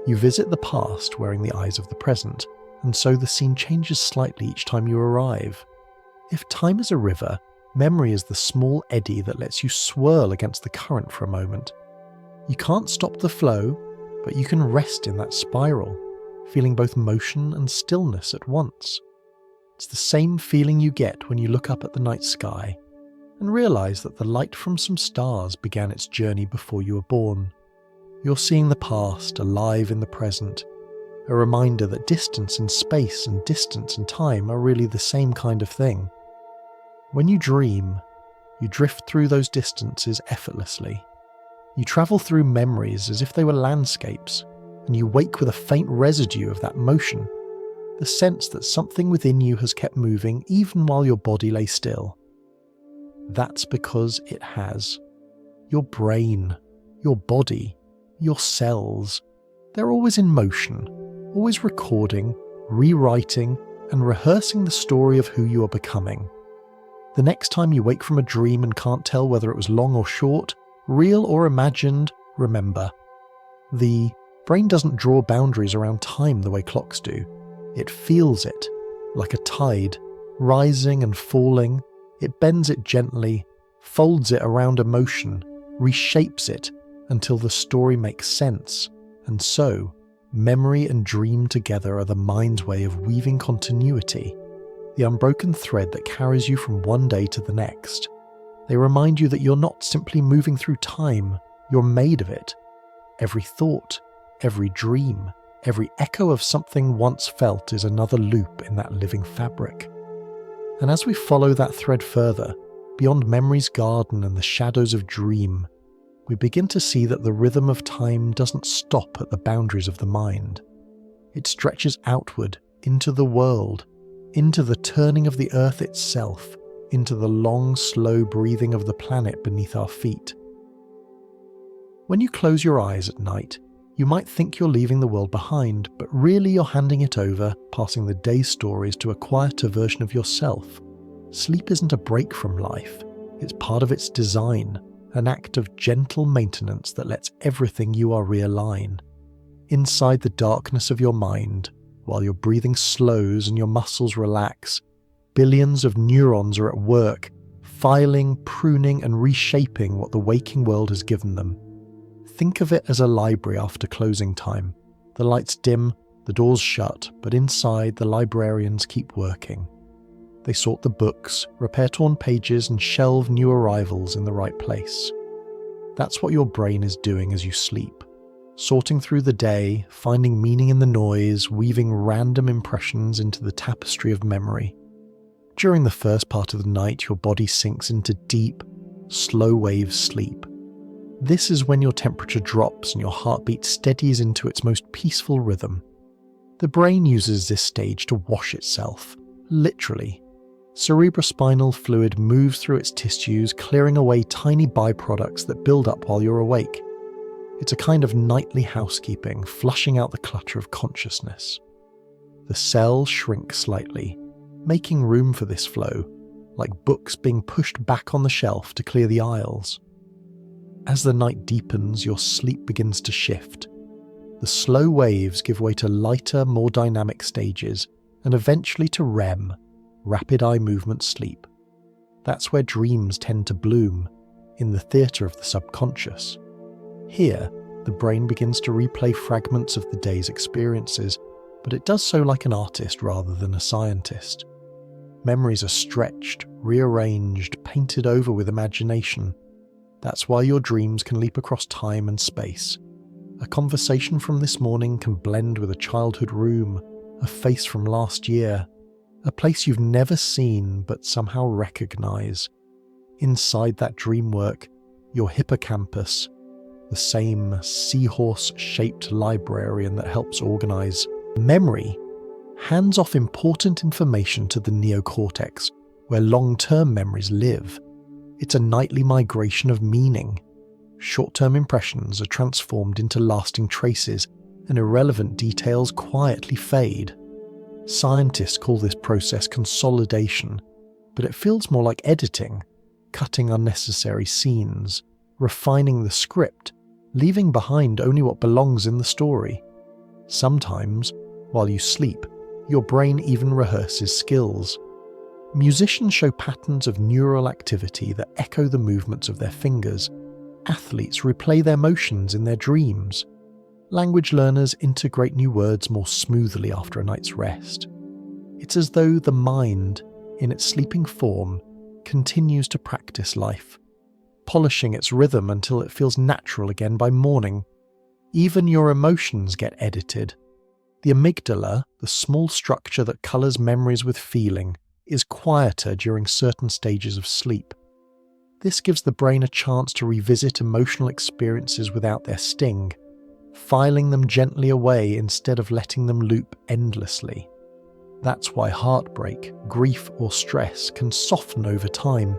You visit the past wearing the eyes of the present, and so the scene changes slightly each time you arrive. If time is a river, memory is the small eddy that lets you swirl against the current for a moment. You can't stop the flow, but you can rest in that spiral, feeling both motion and stillness at once. It's the same feeling you get when you look up at the night sky and realize that the light from some stars began its journey before you were born. You're seeing the past alive in the present, a reminder that distance in space and distance in time are really the same kind of thing. When you dream, you drift through those distances effortlessly. You travel through memories as if they were landscapes, and you wake with a faint residue of that motion, the sense that something within you has kept moving even while your body lay still. That's because it has. Your brain, your body, your cells, they're always in motion, always recording, rewriting, and rehearsing the story of who you are becoming. The next time you wake from a dream and can't tell whether it was long or short, real or imagined, remember. The brain doesn't draw boundaries around time the way clocks do. It feels it, like a tide, rising and falling. It bends it gently, folds it around emotion, reshapes it until the story makes sense. And so, memory and dream together are the mind's way of weaving continuity, the unbroken thread that carries you from one day to the next. They remind you that you're not simply moving through time, you're made of it. Every thought, every dream, every echo of something once felt is another loop in that living fabric. And as we follow that thread further, beyond memory's garden and the shadows of dream, we begin to see that the rhythm of time doesn't stop at the boundaries of the mind. It stretches outward into the world, into the turning of the earth itself, into the long, slow breathing of the planet beneath our feet. When you close your eyes at night, you might think you're leaving the world behind, but really you're handing it over, passing the day's stories to a quieter version of yourself. Sleep isn't a break from life, it's part of its design, an act of gentle maintenance that lets everything you are realign. Inside the darkness of your mind, while your breathing slows and your muscles relax, billions of neurons are at work, filing, pruning and reshaping what the waking world has given them. Think of it as a library after closing time. The lights dim, the doors shut, but inside the librarians keep working. They sort the books, repair torn pages and shelve new arrivals in the right place. That's what your brain is doing as you sleep. Sorting through the day, finding meaning in the noise, weaving random impressions into the tapestry of memory. During the first part of the night, your body sinks into deep, slow-wave sleep. This is when your temperature drops and your heartbeat steadies into its most peaceful rhythm. The brain uses this stage to wash itself, literally. Cerebrospinal fluid moves through its tissues, clearing away tiny byproducts that build up while you're awake. It's a kind of nightly housekeeping, flushing out the clutter of consciousness. The cell shrinks slightly, making room for this flow, like books being pushed back on the shelf to clear the aisles. As the night deepens, your sleep begins to shift. The slow waves give way to lighter, more dynamic stages, and eventually to REM, rapid eye movement sleep. That's where dreams tend to bloom, in the theatre of the subconscious. Here, the brain begins to replay fragments of the day's experiences, but it does so like an artist rather than a scientist. Memories are stretched, rearranged, painted over with imagination. That's why your dreams can leap across time and space. A conversation from this morning can blend with a childhood room, a face from last year, a place you've never seen but somehow recognize. Inside that dream work, your hippocampus, the same seahorse-shaped librarian that helps organize memory, hands off important information to the neocortex, where long-term memories live. It's a nightly migration of meaning. Short-term impressions are transformed into lasting traces, and irrelevant details quietly fade. Scientists call this process consolidation, but it feels more like editing, cutting unnecessary scenes, refining the script, leaving behind only what belongs in the story. Sometimes, while you sleep, your brain even rehearses skills. Musicians show patterns of neural activity that echo the movements of their fingers. Athletes replay their motions in their dreams. Language learners integrate new words more smoothly after a night's rest. It's as though the mind, in its sleeping form, continues to practice life, polishing its rhythm until it feels natural again by morning. Even your emotions get edited. The amygdala, the small structure that colours memories with feeling, is quieter during certain stages of sleep. This gives the brain a chance to revisit emotional experiences without their sting, filing them gently away instead of letting them loop endlessly. That's why heartbreak, grief, or stress can soften over time.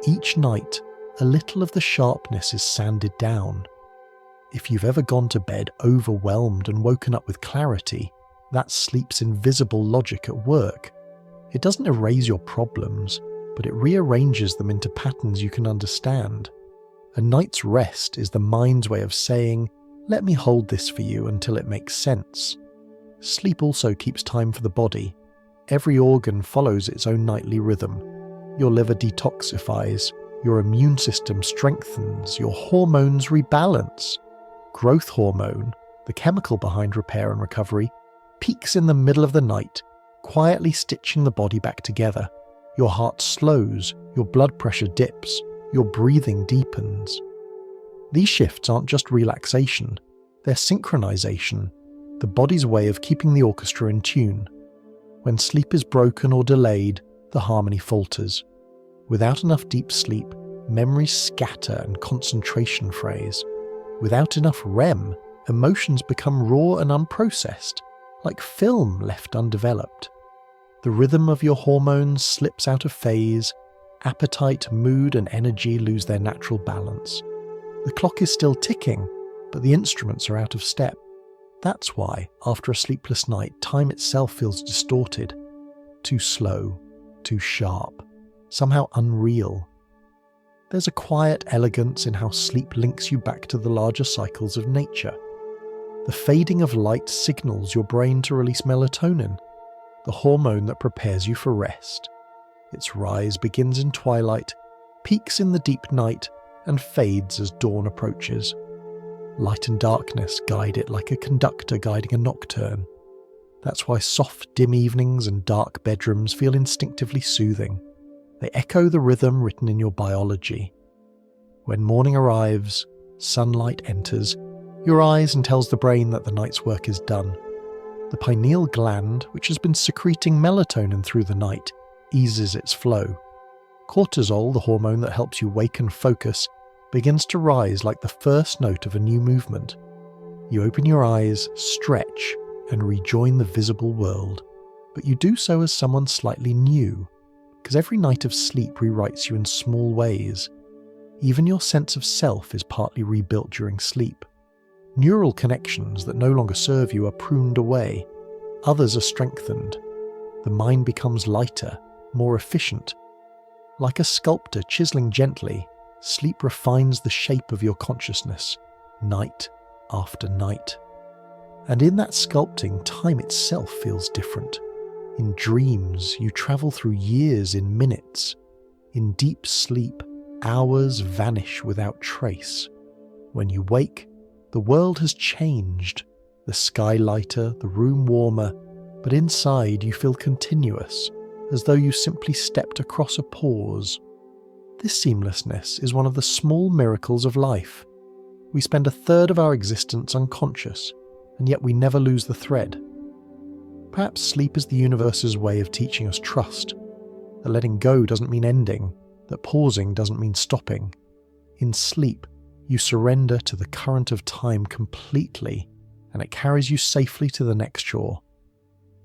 Each night, a little of the sharpness is sanded down. If you've ever gone to bed overwhelmed and woken up with clarity, that's sleep's invisible logic at work. It doesn't erase your problems, but it rearranges them into patterns you can understand. A night's rest is the mind's way of saying, "Let me hold this for you until it makes sense." Sleep also keeps time for the body. Every organ follows its own nightly rhythm. Your liver detoxifies, your immune system strengthens, your hormones rebalance. Growth hormone, the chemical behind repair and recovery, peaks in the middle of the night, quietly stitching the body back together. Your heart slows, your blood pressure dips, your breathing deepens. These shifts aren't just relaxation, they're synchronization, the body's way of keeping the orchestra in tune. When sleep is broken or delayed, the harmony falters. Without enough deep sleep, memories scatter and concentration frays. Without enough REM, emotions become raw and unprocessed, like film left undeveloped. The rhythm of your hormones slips out of phase, appetite, mood, and energy lose their natural balance. The clock is still ticking, but the instruments are out of step. That's why, after a sleepless night, time itself feels distorted, too slow, too sharp, somehow unreal. There's a quiet elegance in how sleep links you back to the larger cycles of nature. The fading of light signals your brain to release melatonin, the hormone that prepares you for rest. Its rise begins in twilight, peaks in the deep night, and fades as dawn approaches. Light and darkness guide it like a conductor guiding a nocturne. That's why soft, dim evenings and dark bedrooms feel instinctively soothing. They echo the rhythm written in your biology. When morning arrives, sunlight enters your eyes and tells the brain that the night's work is done. The pineal gland, which has been secreting melatonin through the night, eases its flow. Cortisol, the hormone that helps you wake and focus, begins to rise like the first note of a new movement. You open your eyes, stretch, and rejoin the visible world. But you do so as someone slightly new, because every night of sleep rewrites you in small ways. Even your sense of self is partly rebuilt during sleep. Neural connections that no longer serve you are pruned away. Others are strengthened. The mind becomes lighter, more efficient. Like a sculptor chiseling gently, sleep refines the shape of your consciousness, night after night. And in that sculpting, time itself feels different. In dreams, you travel through years in minutes. In deep sleep, hours vanish without trace. When you wake, the world has changed. The sky lighter, the room warmer, but inside you feel continuous, as though you simply stepped across a pause. This seamlessness is one of the small miracles of life. We spend a third of our existence unconscious, and yet we never lose the thread. Perhaps sleep is the universe's way of teaching us trust, that letting go doesn't mean ending, that pausing doesn't mean stopping. In sleep, you surrender to the current of time completely, and it carries you safely to the next shore.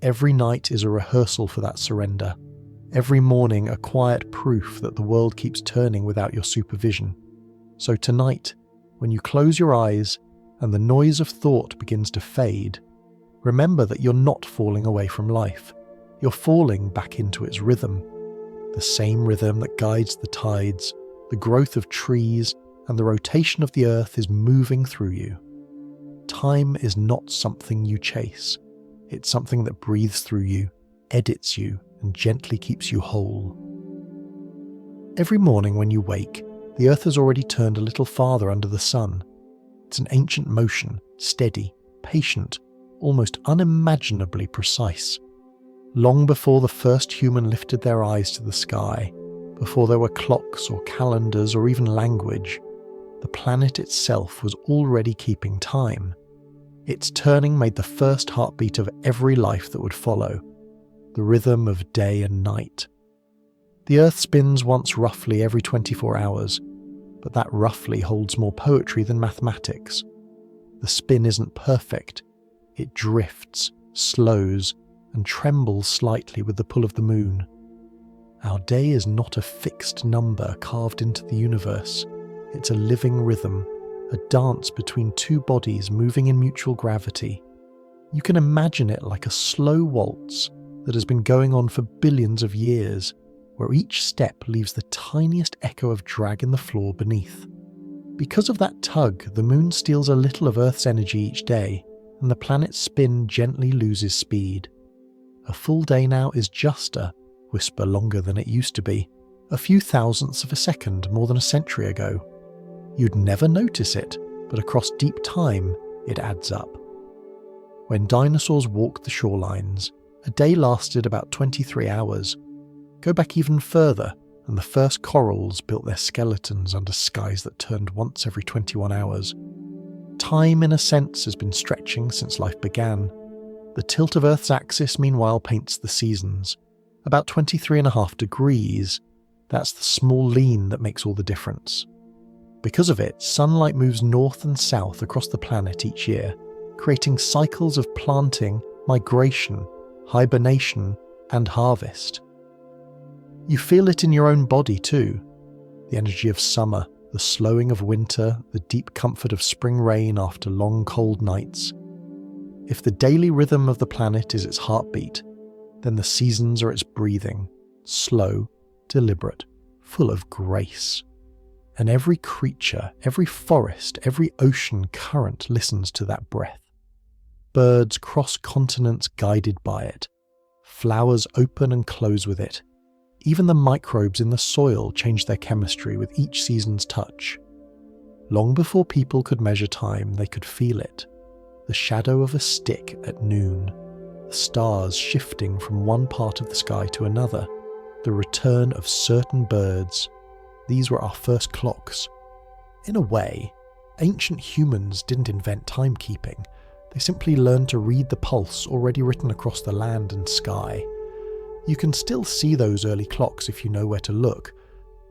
Every night is a rehearsal for that surrender. Every morning a quiet proof that the world keeps turning without your supervision. So tonight, when you close your eyes and the noise of thought begins to fade, remember that you're not falling away from life. You're falling back into its rhythm. The same rhythm that guides the tides, the growth of trees, and the rotation of the earth is moving through you. Time is not something you chase. It's something that breathes through you, edits you, and gently keeps you whole. Every morning when you wake, the earth has already turned a little farther under the sun. It's an ancient motion, steady, patient, almost unimaginably precise. Long before the first human lifted their eyes to the sky, before there were clocks or calendars or even language, the planet itself was already keeping time. Its turning made the first heartbeat of every life that would follow, the rhythm of day and night. The Earth spins once roughly every 24 hours, but that roughly holds more poetry than mathematics. The spin isn't perfect. It drifts, slows, and trembles slightly with the pull of the moon. Our day is not a fixed number carved into the universe. It's a living rhythm, a dance between two bodies moving in mutual gravity. You can imagine it like a slow waltz that has been going on for billions of years, where each step leaves the tiniest echo of drag in the floor beneath. Because of that tug, the moon steals a little of Earth's energy each day, and the planet's spin gently loses speed. A full day now is just a whisper longer than it used to be, a few thousandths of a second more than a century ago. You'd never notice it, but across deep time, it adds up. When dinosaurs walked the shorelines, a day lasted about 23 hours. Go back even further, and the first corals built their skeletons under skies that turned once every 21 hours. Time, in a sense, has been stretching since life began. The tilt of Earth's axis, meanwhile, paints the seasons. About 23.5 degrees. That's the small lean that makes all the difference. Because of it, sunlight moves north and south across the planet each year, creating cycles of planting, migration, hibernation, and harvest. You feel it in your own body too. The energy of summer, the slowing of winter, the deep comfort of spring rain after long cold nights. If the daily rhythm of the planet is its heartbeat, then the seasons are its breathing, slow, deliberate, full of grace. And every creature, every forest, every ocean current listens to that breath. Birds cross continents guided by it. Flowers open and close with it. Even the microbes in the soil change their chemistry with each season's touch. Long before people could measure time, they could feel it. The shadow of a stick at noon, the stars shifting from one part of the sky to another, the return of certain birds. These were our first clocks. In a way, ancient humans didn't invent timekeeping. They simply learned to read the pulse already written across the land and sky. You can still see those early clocks if you know where to look.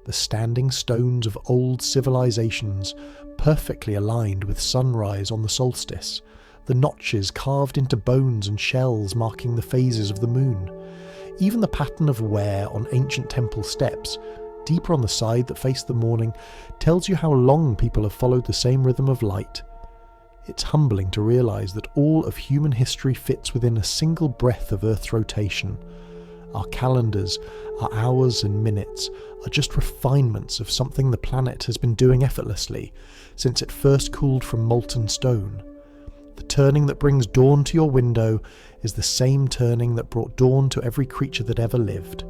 The standing stones of old civilizations, perfectly aligned with sunrise on the solstice. The notches carved into bones and shells marking the phases of the moon. Even the pattern of wear on ancient temple steps, deeper on the side that faced the morning, tells you how long people have followed the same rhythm of light. It's humbling to realise that all of human history fits within a single breath of Earth's rotation. Our calendars, our hours and minutes, are just refinements of something the planet has been doing effortlessly since it first cooled from molten stone. The turning that brings dawn to your window is the same turning that brought dawn to every creature that ever lived.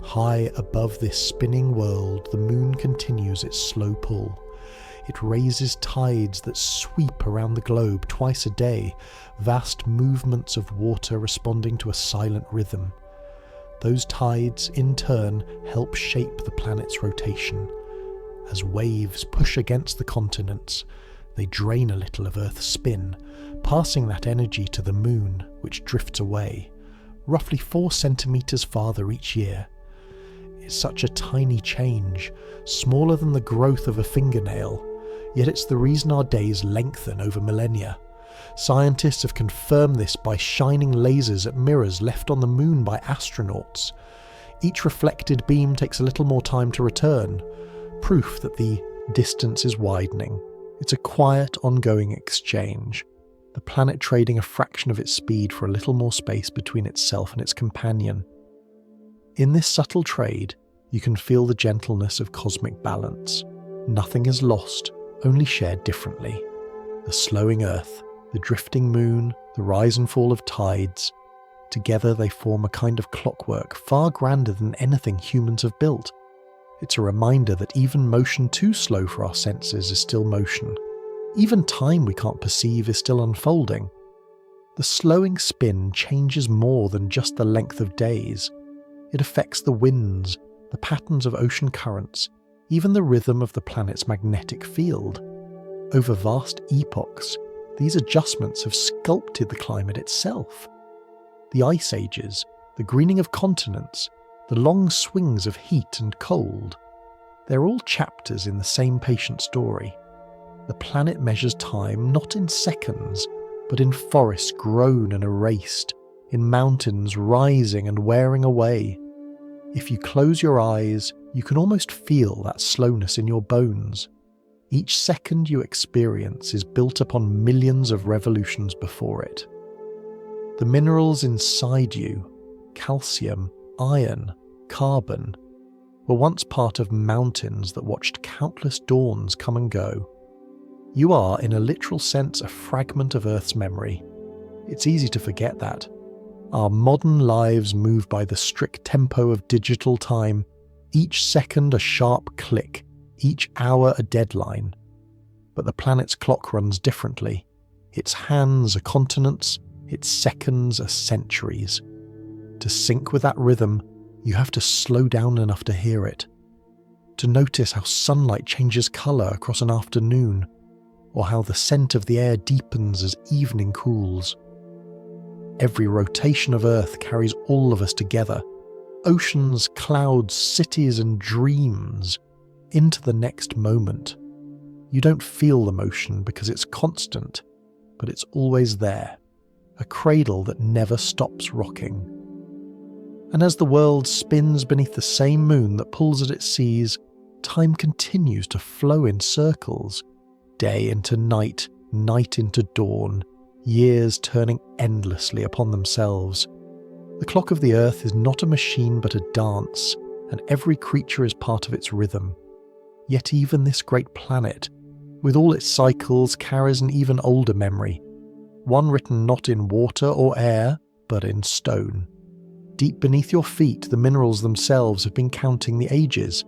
High above this spinning world, the moon continues its slow pull. It raises tides that sweep around the globe twice a day, vast movements of water responding to a silent rhythm. Those tides, in turn, help shape the planet's rotation. As waves push against the continents, they drain a little of Earth's spin, passing that energy to the Moon, which drifts away, roughly 4 centimetres farther each year. It's such a tiny change, smaller than the growth of a fingernail, yet it's the reason our days lengthen over millennia. Scientists have confirmed this by shining lasers at mirrors left on the Moon by astronauts. Each reflected beam takes a little more time to return, proof that the distance is widening. It's a quiet, ongoing exchange, the planet trading a fraction of its speed for a little more space between itself and its companion. In this subtle trade, you can feel the gentleness of cosmic balance. Nothing is lost, only shared differently. The slowing Earth, the drifting Moon, the rise and fall of tides, together they form a kind of clockwork far grander than anything humans have built. It's a reminder that even motion too slow for our senses is still motion. Even time we can't perceive is still unfolding. The slowing spin changes more than just the length of days. It affects the winds, the patterns of ocean currents, even the rhythm of the planet's magnetic field. Over vast epochs, these adjustments have sculpted the climate itself. The ice ages, the greening of continents, the long swings of heat and cold. They're all chapters in the same patient story. The planet measures time not in seconds, but in forests grown and erased, in mountains rising and wearing away. If you close your eyes, you can almost feel that slowness in your bones. Each second you experience is built upon millions of revolutions before it. The minerals inside you, calcium, iron, carbon, were once part of mountains that watched countless dawns come and go. You are, in a literal sense, a fragment of Earth's memory. It's easy to forget that. Our modern lives move by the strict tempo of digital time, each second a sharp click, each hour a deadline. But the planet's clock runs differently. Its hands are continents, its seconds are centuries. To sync with that rhythm, you have to slow down enough to hear it. To notice how sunlight changes colour across an afternoon, or how the scent of the air deepens as evening cools. Every rotation of Earth carries all of us together, oceans, clouds, cities and dreams, into the next moment. You don't feel the motion because it's constant, but it's always there, a cradle that never stops rocking. And as the world spins beneath the same moon that pulls at its seas, time continues to flow in circles, day into night, night into dawn, years turning endlessly upon themselves. The clock of the Earth is not a machine but a dance, and every creature is part of its rhythm. Yet even this great planet, with all its cycles, carries an even older memory, one written not in water or air, but in stone. Deep beneath your feet, the minerals themselves have been counting the ages.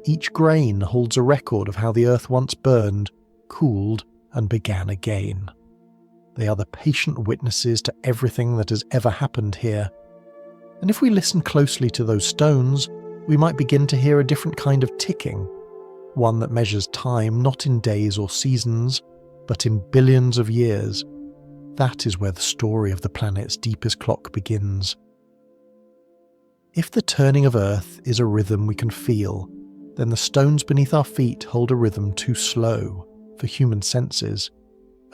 Each grain holds a record of how the Earth once burned, cooled, and began again. They are the patient witnesses to everything that has ever happened here. And if we listen closely to those stones, we might begin to hear a different kind of ticking, one that measures time not in days or seasons, but in billions of years. That is where the story of the planet's deepest clock begins. If the turning of Earth is a rhythm we can feel, then the stones beneath our feet hold a rhythm too slow for human senses,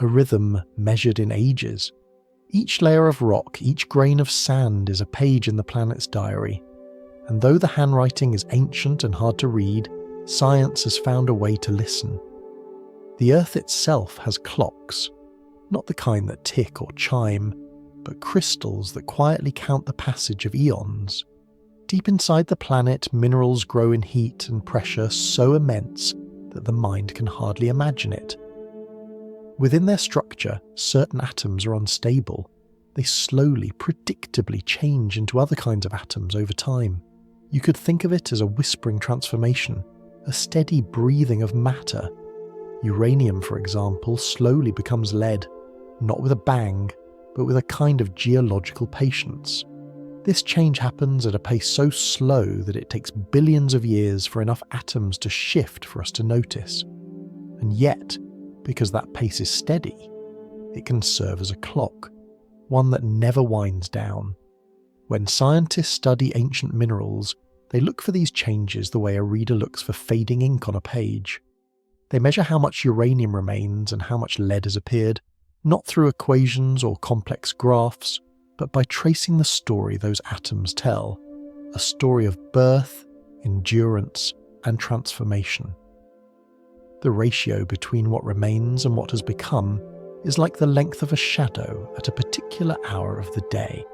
a rhythm measured in ages. Each layer of rock, each grain of sand is a page in the planet's diary, and though the handwriting is ancient and hard to read, science has found a way to listen. The Earth itself has clocks, not the kind that tick or chime, but crystals that quietly count the passage of eons. Deep inside the planet, minerals grow in heat and pressure so immense that the mind can hardly imagine it. Within their structure, certain atoms are unstable. They slowly, predictably change into other kinds of atoms over time. You could think of it as a whispering transformation, a steady breathing of matter. Uranium, for example, slowly becomes lead, not with a bang, but with a kind of geological patience. This change happens at a pace so slow that it takes billions of years for enough atoms to shift for us to notice. And yet, because that pace is steady, it can serve as a clock, one that never winds down. When scientists study ancient minerals, they look for these changes the way a reader looks for fading ink on a page. They measure how much uranium remains and how much lead has appeared, not through equations or complex graphs, but by tracing the story those atoms tell, a story of birth, endurance, and transformation. The ratio between what remains and what has become is like the length of a shadow at a particular hour of the day,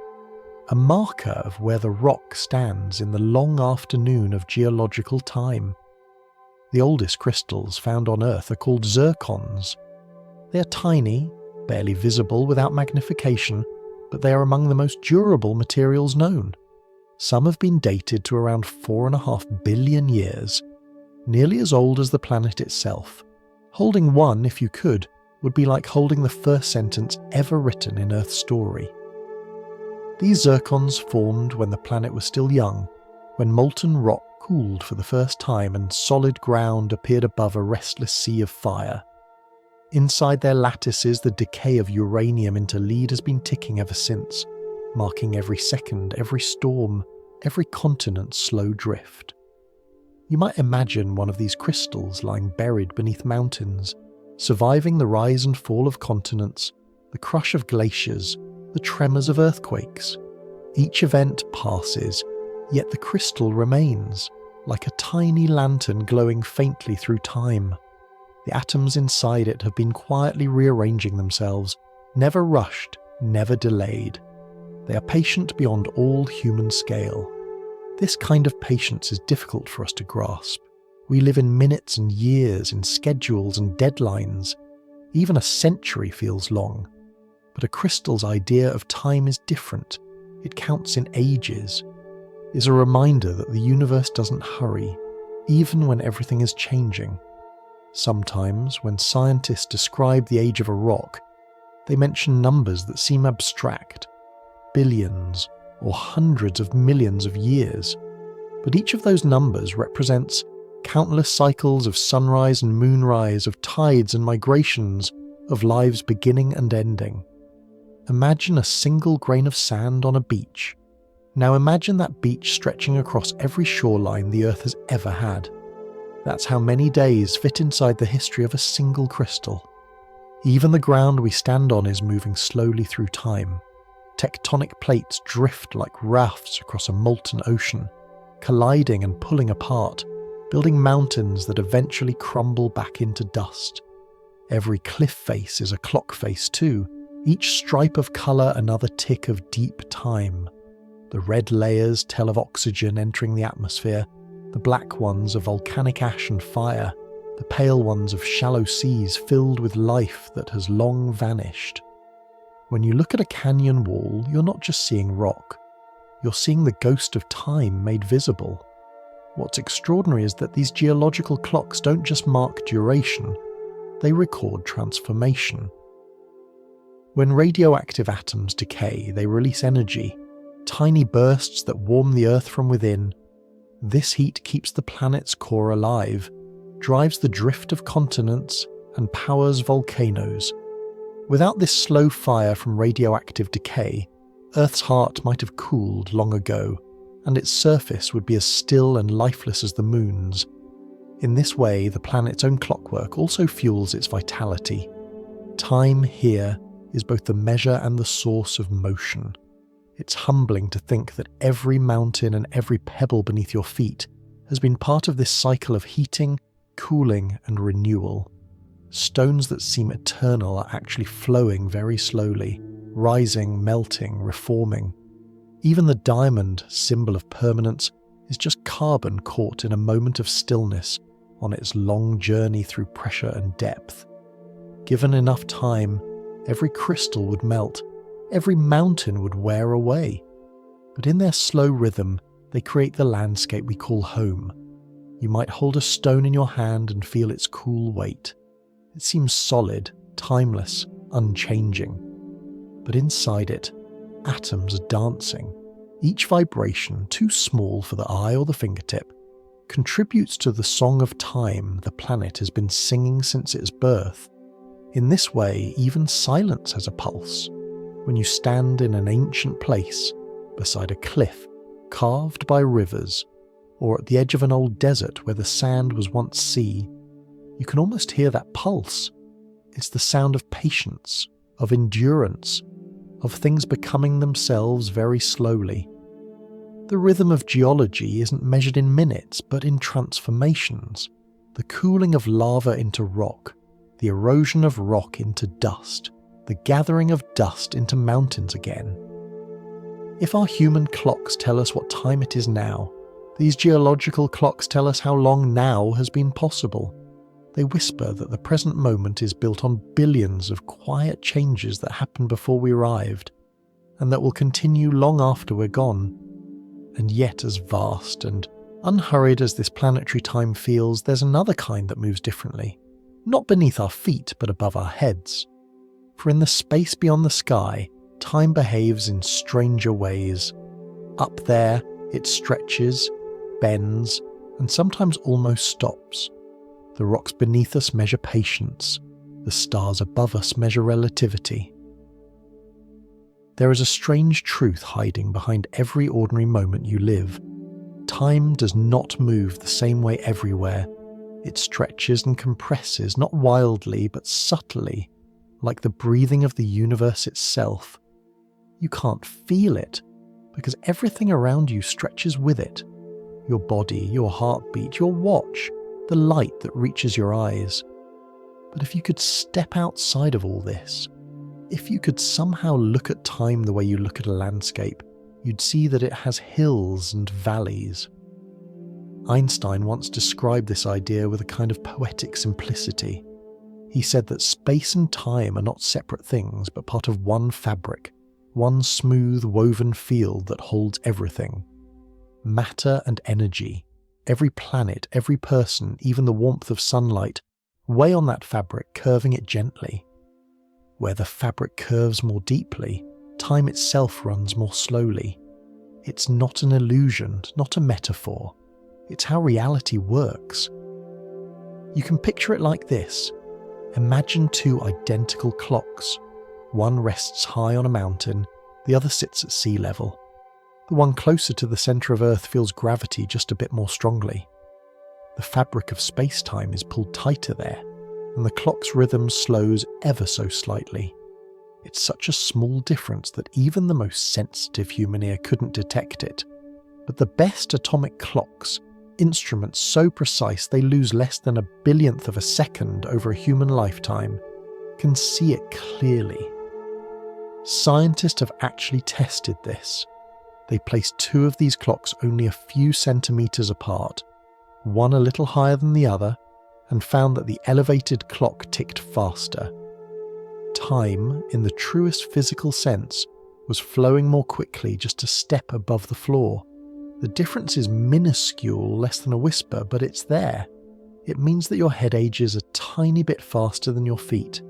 a marker of where the rock stands in the long afternoon of geological time. The oldest crystals found on Earth are called zircons. They are tiny, barely visible without magnification, but they are among the most durable materials known. Some have been dated to around 4.5 billion years, nearly as old as the planet itself. Holding one, if you could, would be like holding the first sentence ever written in Earth's story. These zircons formed when the planet was still young, when molten rock cooled for the first time and solid ground appeared above a restless sea of fire. Inside their lattices, the decay of uranium into lead has been ticking ever since, marking every second, every storm, every continent's slow drift. You might imagine one of these crystals lying buried beneath mountains, surviving the rise and fall of continents, the crush of glaciers, the tremors of earthquakes. Each event passes, yet the crystal remains, like a tiny lantern glowing faintly through time. The atoms inside it have been quietly rearranging themselves, never rushed, never delayed. They are patient beyond all human scale. This kind of patience is difficult for us to grasp. We live in minutes and years, in schedules and deadlines. Even a century feels long. But a crystal's idea of time is different. It counts in ages. It's a reminder that the universe doesn't hurry, even when everything is changing. Sometimes, when scientists describe the age of a rock, they mention numbers that seem abstract, billions or hundreds of millions of years. But each of those numbers represents countless cycles of sunrise and moonrise, of tides and migrations, of lives beginning and ending. Imagine a single grain of sand on a beach. Now imagine that beach stretching across every shoreline the Earth has ever had. That's how many days fit inside the history of a single crystal. Even the ground we stand on is moving slowly through time. Tectonic plates drift like rafts across a molten ocean, colliding and pulling apart, building mountains that eventually crumble back into dust. Every cliff face is a clock face too, each stripe of colour another tick of deep time. The red layers tell of oxygen entering the atmosphere, the black ones of volcanic ash and fire, the pale ones of shallow seas filled with life that has long vanished. When you look at a canyon wall, you're not just seeing rock, you're seeing the ghost of time made visible. What's extraordinary is that these geological clocks don't just mark duration, they record transformation. When radioactive atoms decay, they release energy, tiny bursts that warm the Earth from within. This heat keeps the planet's core alive, drives the drift of continents, and powers volcanoes. Without this slow fire from radioactive decay, Earth's heart might have cooled long ago, and its surface would be as still and lifeless as the moon's. In this way, the planet's own clockwork also fuels its vitality. Time here is both the measure and the source of motion. It's humbling to think that every mountain and every pebble beneath your feet has been part of this cycle of heating, cooling, and renewal. Stones that seem eternal are actually flowing very slowly, rising, melting, reforming. Even the diamond, symbol of permanence, is just carbon caught in a moment of stillness on its long journey through pressure and depth. Given enough time, every crystal would melt, every mountain would wear away. But in their slow rhythm, they create the landscape we call home. You might hold a stone in your hand and feel its cool weight. It seems solid, timeless, unchanging. But inside it, atoms are dancing. Each vibration, too small for the eye or the fingertip, contributes to the song of time the planet has been singing since its birth. In this way, even silence has a pulse. When you stand in an ancient place, beside a cliff carved by rivers, or at the edge of an old desert where the sand was once sea, you can almost hear that pulse. It's the sound of patience, of endurance, of things becoming themselves very slowly. The rhythm of geology isn't measured in minutes, but in transformations. The cooling of lava into rock, the erosion of rock into dust, the gathering of dust into mountains again. If our human clocks tell us what time it is now, these geological clocks tell us how long now has been possible. They whisper that the present moment is built on billions of quiet changes that happened before we arrived, and that will continue long after we're gone. And yet, as vast and unhurried as this planetary time feels, there's another kind that moves differently. Not beneath our feet, but above our heads. For in the space beyond the sky, time behaves in stranger ways. Up there, it stretches, bends, and sometimes almost stops. The rocks beneath us measure patience. The stars above us measure relativity. There is a strange truth hiding behind every ordinary moment you live. Time does not move the same way everywhere. It stretches and compresses, not wildly, but subtly, like the breathing of the universe itself. You can't feel it, because everything around you stretches with it. Your body, your heartbeat, your watch, the light that reaches your eyes. But if you could step outside of all this, if you could somehow look at time the way you look at a landscape, you'd see that it has hills and valleys. Einstein once described this idea with a kind of poetic simplicity. He said that space and time are not separate things, but part of one fabric, one smooth woven field that holds everything. Matter and energy, every planet, every person, even the warmth of sunlight, weigh on that fabric, curving it gently. Where the fabric curves more deeply, time itself runs more slowly. It's not an illusion, not a metaphor. It's how reality works. You can picture it like this. Imagine two identical clocks. One rests high on a mountain, the other sits at sea level. The one closer to the centre of Earth feels gravity just a bit more strongly. The fabric of space-time is pulled tighter there, and the clock's rhythm slows ever so slightly. It's such a small difference that even the most sensitive human ear couldn't detect it. But the best atomic clocks, instruments so precise they lose less than a billionth of a second over a human lifetime, can see it clearly. Scientists have actually tested this. They placed two of these clocks only a few centimetres apart, one a little higher than the other, and found that the elevated clock ticked faster. Time, in the truest physical sense, was flowing more quickly just a step above the floor. The difference is minuscule, less than a whisper, but it's there. It means that your head ages a tiny bit faster than your feet.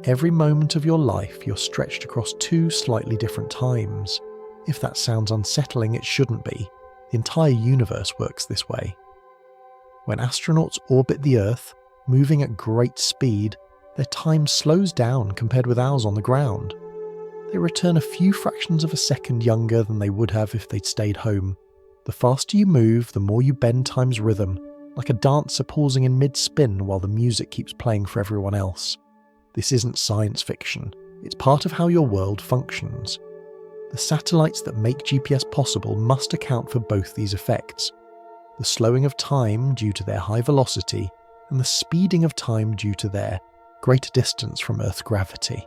Every moment of your life you're stretched across two slightly different times. If that sounds unsettling, it shouldn't be. The entire universe works this way. When astronauts orbit the Earth, moving at great speed, their time slows down compared with ours on the ground. They return a few fractions of a second younger than they would have if they'd stayed home. The faster you move, the more you bend time's rhythm, like a dancer pausing in mid-spin while the music keeps playing for everyone else. This isn't science fiction. It's part of how your world functions. The satellites that make GPS possible must account for both these effects. The slowing of time due to their high velocity, and the speeding of time due to their greater distance from Earth's gravity.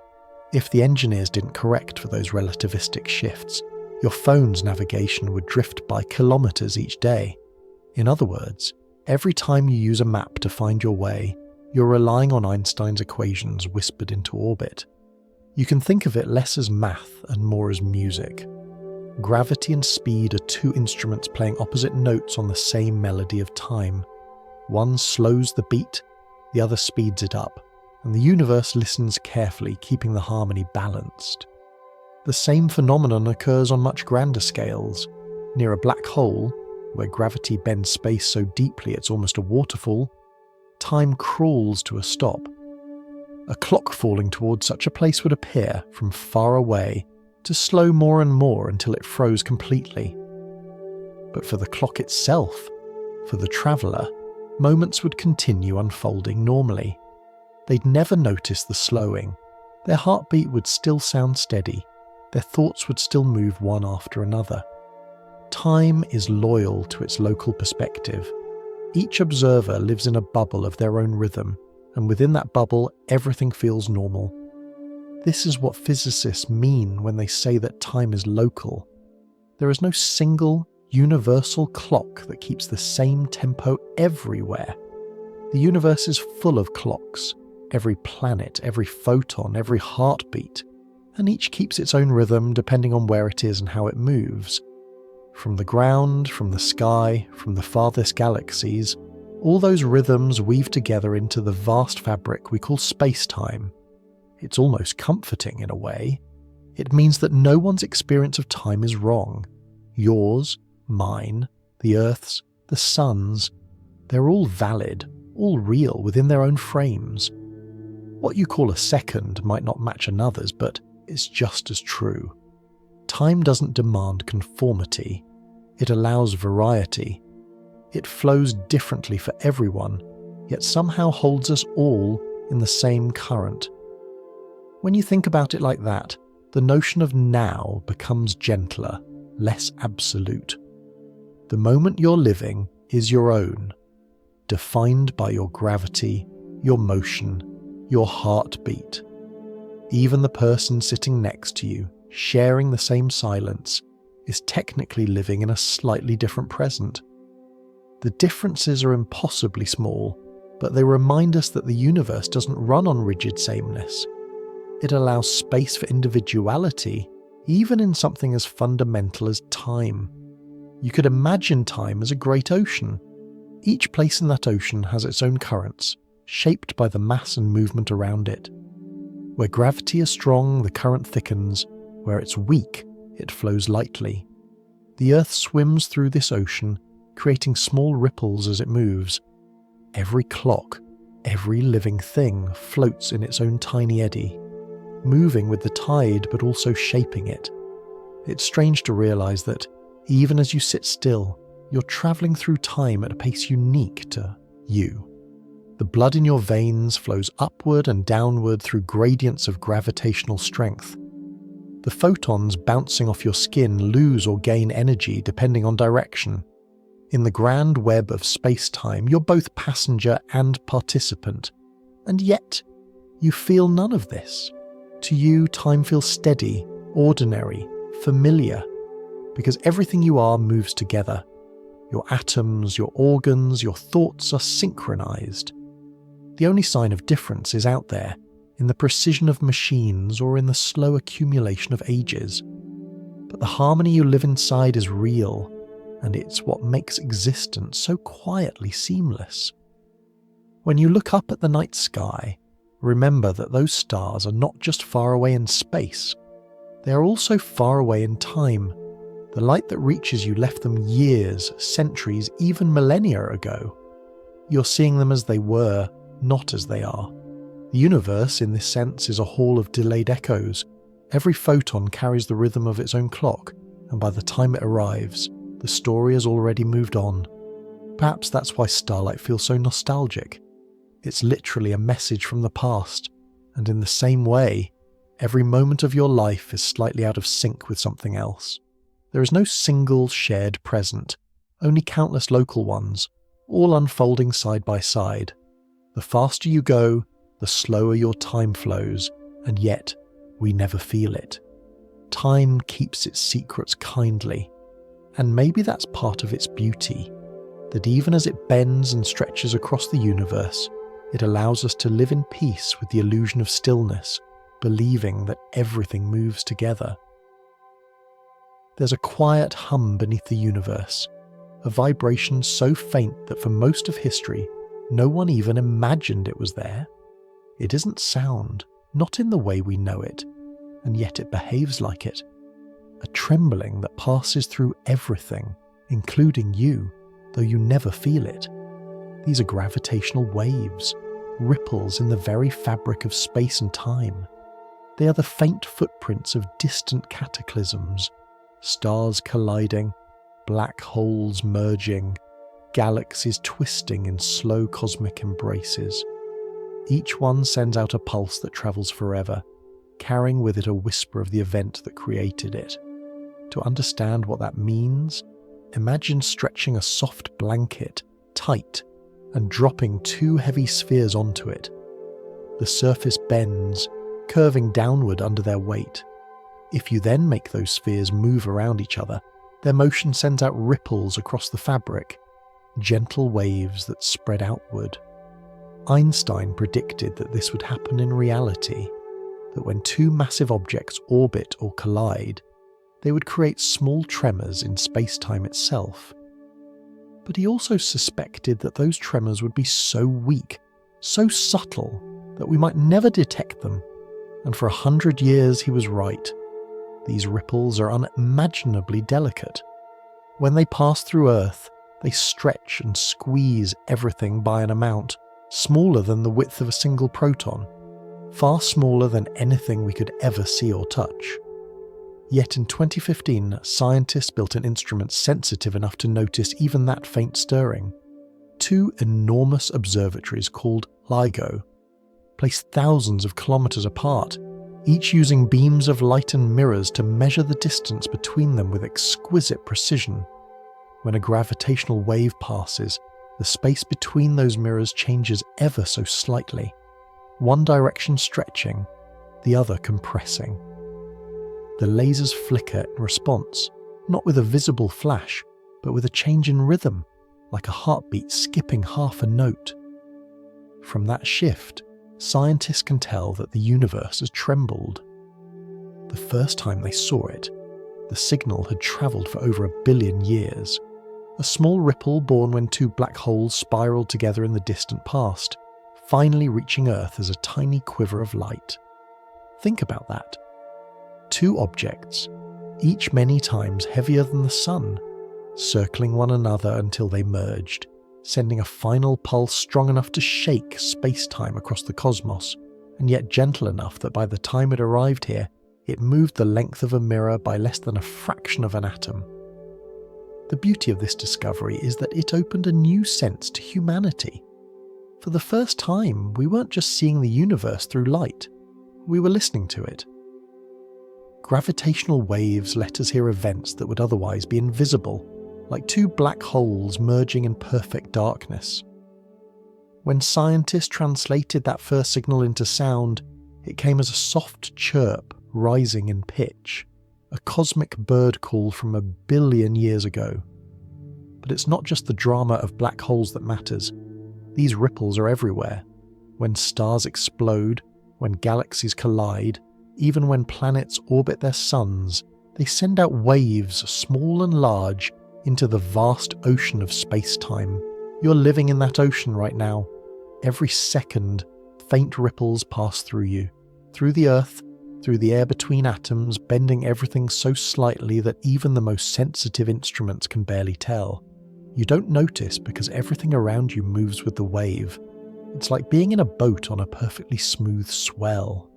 If the engineers didn't correct for those relativistic shifts, your phone's navigation would drift by kilometers each day. In other words, every time you use a map to find your way, you're relying on Einstein's equations whispered into orbit. You can think of it less as math and more as music. Gravity and speed are two instruments playing opposite notes on the same melody of time. One slows the beat, the other speeds it up. and the universe listens carefully, keeping the harmony balanced. The same phenomenon occurs on much grander scales. Near a black hole, where gravity bends space so deeply it's almost a waterfall, time crawls to a stop. A clock falling towards such a place would appear, from far away, to slow more and more until it froze completely. But for the clock itself, for the traveller, moments would continue unfolding normally. They'd never notice the slowing. Their heartbeat would still sound steady. Their thoughts would still move one after another. Time is loyal to its local perspective. Each observer lives in a bubble of their own rhythm, and within that bubble, everything feels normal. This is what physicists mean when they say that time is local. There is no single, universal clock that keeps the same tempo everywhere. The universe is full of clocks, every planet, every photon, every heartbeat, and each keeps its own rhythm depending on where it is and how it moves. From the ground, from the sky, from the farthest galaxies, all those rhythms weave together into the vast fabric we call spacetime. It's almost comforting in a way. It means that no one's experience of time is wrong. Yours, mine, the Earth's, the Sun's, they're all valid, all real within their own frames. What you call a second might not match another's, but it's just as true. Time doesn't demand conformity. It allows variety. It flows differently for everyone, yet somehow holds us all in the same current. When you think about it like that, the notion of now becomes gentler, less absolute. The moment you're living is your own, defined by your gravity, your motion, your heartbeat. Even the person sitting next to you, sharing the same silence, is technically living in a slightly different present. The differences are impossibly small, but they remind us that the universe doesn't run on rigid sameness. It allows space for individuality, even in something as fundamental as time. You could imagine time as a great ocean. Each place in that ocean has its own currents, shaped by the mass and movement around it. Where gravity is strong, the current thickens. Where it's weak, it flows lightly. The Earth swims through this ocean, creating small ripples as it moves. Every clock, every living thing floats in its own tiny eddy, moving with the tide but also shaping it. It's strange to realize that, even as you sit still, you're traveling through time at a pace unique to you. The blood in your veins flows upward and downward through gradients of gravitational strength. The photons bouncing off your skin lose or gain energy depending on direction. In the grand web of space-time, you're both passenger and participant. And yet, you feel none of this. To you, time feels steady, ordinary, familiar, because everything you are moves together. Your atoms, your organs, your thoughts are synchronized. The only sign of difference is out there, in the precision of machines or in the slow accumulation of ages. But the harmony you live inside is real, and it's what makes existence so quietly seamless. When you look up at the night sky, remember that those stars are not just far away in space, they are also far away in time. The light that reaches you left them years, centuries, even millennia ago. You're seeing them as they were, not as they are. The universe, in this sense, is a hall of delayed echoes. Every photon carries the rhythm of its own clock, and by the time it arrives, the story has already moved on. Perhaps that's why starlight feels so nostalgic. It's literally a message from the past, and in the same way, every moment of your life is slightly out of sync with something else. There is no single shared present, only countless local ones, all unfolding side by side. The faster you go, the slower your time flows, and yet we never feel it. Time keeps its secrets kindly, and maybe that's part of its beauty, that even as it bends and stretches across the universe, it allows us to live in peace with the illusion of stillness, believing that everything moves together. There's a quiet hum beneath the universe, a vibration so faint that for most of history, no one even imagined it was there. It isn't sound, not in the way we know it, and yet it behaves like it. A trembling that passes through everything, including you, though you never feel it. These are gravitational waves, ripples in the very fabric of space and time. They are the faint footprints of distant cataclysms, stars colliding, black holes merging, galaxies twisting in slow cosmic embraces. Each one sends out a pulse that travels forever, carrying with it a whisper of the event that created it. To understand what that means, imagine stretching a soft blanket tight and dropping two heavy spheres onto it. The surface bends, curving downward under their weight. If you then make those spheres move around each other, their motion sends out ripples across the fabric, gentle waves that spread outward. Einstein predicted that this would happen in reality, that when two massive objects orbit or collide, they would create small tremors in space-time itself. But he also suspected that those tremors would be so weak, so subtle, that we might never detect them. And for 100 years he was right. These ripples are unimaginably delicate. When they pass through Earth, they stretch and squeeze everything by an amount smaller than the width of a single proton, far smaller than anything we could ever see or touch. Yet in 2015, scientists built an instrument sensitive enough to notice even that faint stirring. Two enormous observatories called LIGO, placed thousands of kilometers apart, each using beams of light and mirrors to measure the distance between them with exquisite precision. When a gravitational wave passes, the space between those mirrors changes ever so slightly, one direction stretching, the other compressing. The lasers flicker in response, not with a visible flash, but with a change in rhythm, like a heartbeat skipping half a note. From that shift, scientists can tell that the universe has trembled. The first time they saw it, the signal had travelled for over 1 billion years, a small ripple born when two black holes spiraled together in the distant past, finally reaching Earth as a tiny quiver of light. Think about that. Two objects, each many times heavier than the Sun, circling one another until they merged, sending a final pulse strong enough to shake space-time across the cosmos, and yet gentle enough that by the time it arrived here, it moved the length of a mirror by less than a fraction of an atom. The beauty of this discovery is that it opened a new sense to humanity. For the first time, we weren't just seeing the universe through light, we were listening to it. Gravitational waves let us hear events that would otherwise be invisible, like two black holes merging in perfect darkness. When scientists translated that first signal into sound, it came as a soft chirp rising in pitch, a cosmic bird call from 1 billion years ago. But it's not just the drama of black holes that matters. These ripples are everywhere. When stars explode, when galaxies collide, even when planets orbit their suns, they send out waves, small and large, into the vast ocean of space-time. You're living in that ocean right now. Every second, faint ripples pass through you, through the Earth, through the air between atoms, bending everything so slightly that even the most sensitive instruments can barely tell. You don't notice because everything around you moves with the wave. It's like being in a boat on a perfectly smooth swell.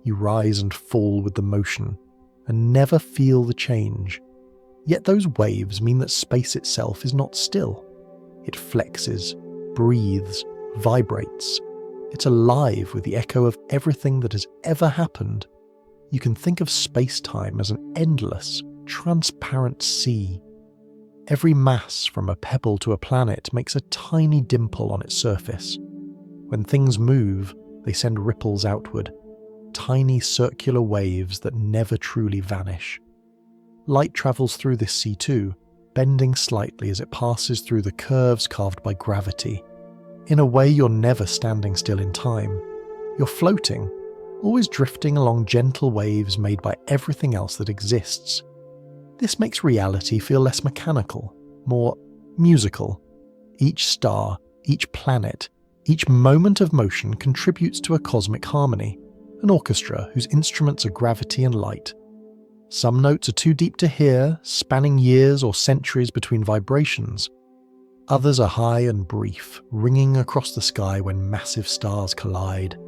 You rise and fall with the motion, and never feel the change. Yet those waves mean that space itself is not still. It flexes, breathes, vibrates. It's alive with the echo of everything that has ever happened. You can think of space-time as an endless, transparent sea. Every mass, from a pebble to a planet, makes a tiny dimple on its surface. When things move, they send ripples outward, tiny circular waves that never truly vanish. Light travels through this sea too, bending slightly as it passes through the curves carved by gravity. In a way, you're never standing still in time. You're floating, always drifting along gentle waves made by everything else that exists. This makes reality feel less mechanical, more musical. Each star, each planet, Each moment of motion contributes to a cosmic harmony, an orchestra whose instruments are gravity and light. Some notes are too deep to hear, spanning years or centuries between vibrations. Others are high and brief, ringing across the sky when massive stars collide.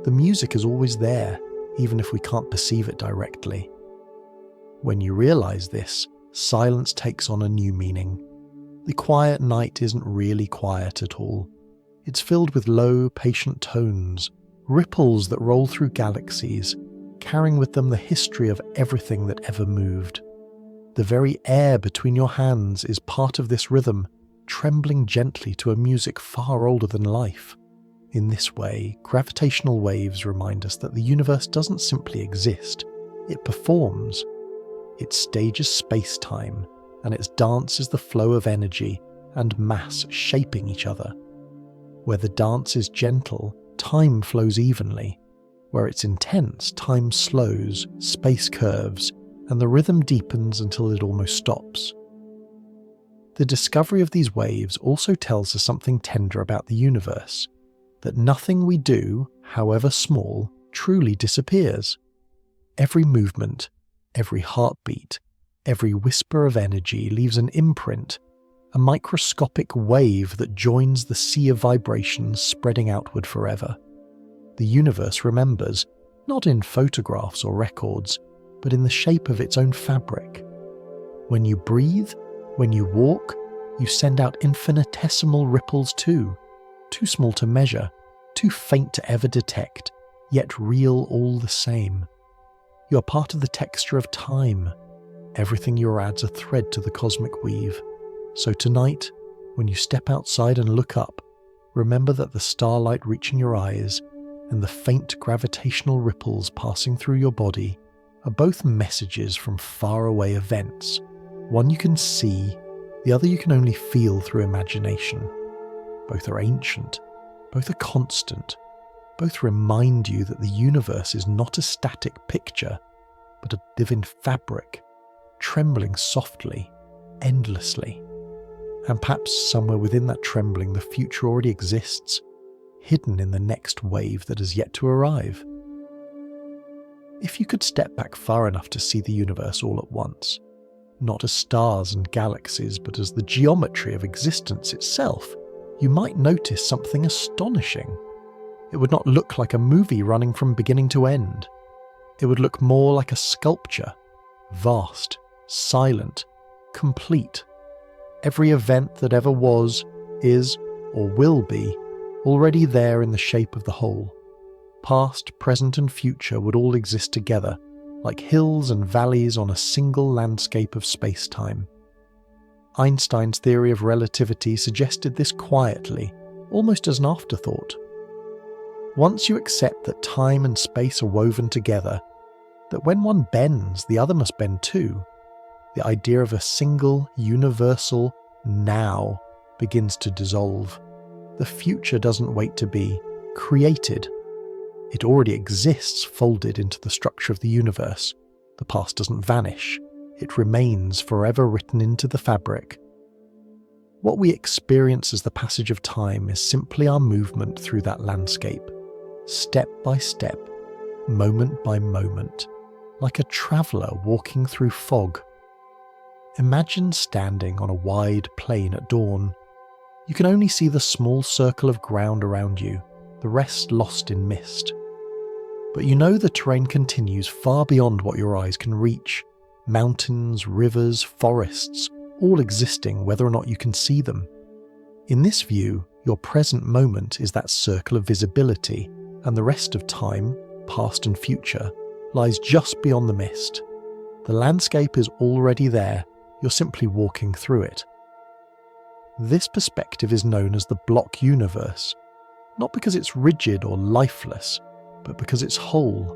The music is always there, even if we can't perceive it directly. When you realize this, silence takes on a new meaning. The quiet night isn't really quiet at all. It's filled with low, patient tones, ripples that roll through galaxies, carrying with them the history of everything that ever moved. The very air between your hands is part of this rhythm, trembling gently to a music far older than life. In this way, gravitational waves remind us that the universe doesn't simply exist, it performs. It stages space-time, and its dance is the flow of energy and mass shaping each other. Where the dance is gentle, time flows evenly. Where it's intense, time slows, space curves, and the rhythm deepens until it almost stops. The discovery of these waves also tells us something tender about the universe, that nothing we do, however small, truly disappears. Every movement, every heartbeat, every whisper of energy leaves an imprint, a microscopic wave that joins the sea of vibrations spreading outward forever. The universe remembers, not in photographs or records, but in the shape of its own fabric. When you breathe, when you walk, you send out infinitesimal ripples too small to measure, too faint to ever detect, yet real all the same. You are part of the texture of time. Everything you are adds a thread to the cosmic weave. So tonight, when you step outside and look up, remember that the starlight reaching your eyes and the faint gravitational ripples passing through your body are both messages from faraway events. One you can see, the other you can only feel through imagination. Both are ancient, both are constant, both remind you that the universe is not a static picture, but a living fabric, trembling softly, endlessly. And perhaps somewhere within that trembling the future already exists, hidden in the next wave that has yet to arrive. If you could step back far enough to see the universe all at once, not as stars and galaxies, but as the geometry of existence itself, you might notice something astonishing. It would not look like a movie running from beginning to end. It would look more like a sculpture, vast, silent, complete. Every event that ever was, is, or will be, already there in the shape of the whole. Past, present and future would all exist together, like hills and valleys on a single landscape of space-time. Einstein's theory of relativity suggested this quietly, almost as an afterthought. Once you accept that time and space are woven together, that when one bends, the other must bend too, the idea of a single, universal now begins to dissolve. The future doesn't wait to be created. It already exists folded into the structure of the universe. The past doesn't vanish. It remains forever written into the fabric. What we experience as the passage of time is simply our movement through that landscape, step by step, moment by moment, like a traveller walking through fog. Imagine standing on a wide plain at dawn. You can only see the small circle of ground around you, the rest lost in mist. But you know the terrain continues far beyond what your eyes can reach. Mountains, rivers, forests, all existing whether or not you can see them. In this view, your present moment is that circle of visibility, and the rest of time, past and future, lies just beyond the mist. The landscape is already there, you're simply walking through it. This perspective is known as the block universe, not because it's rigid or lifeless, but because it's whole.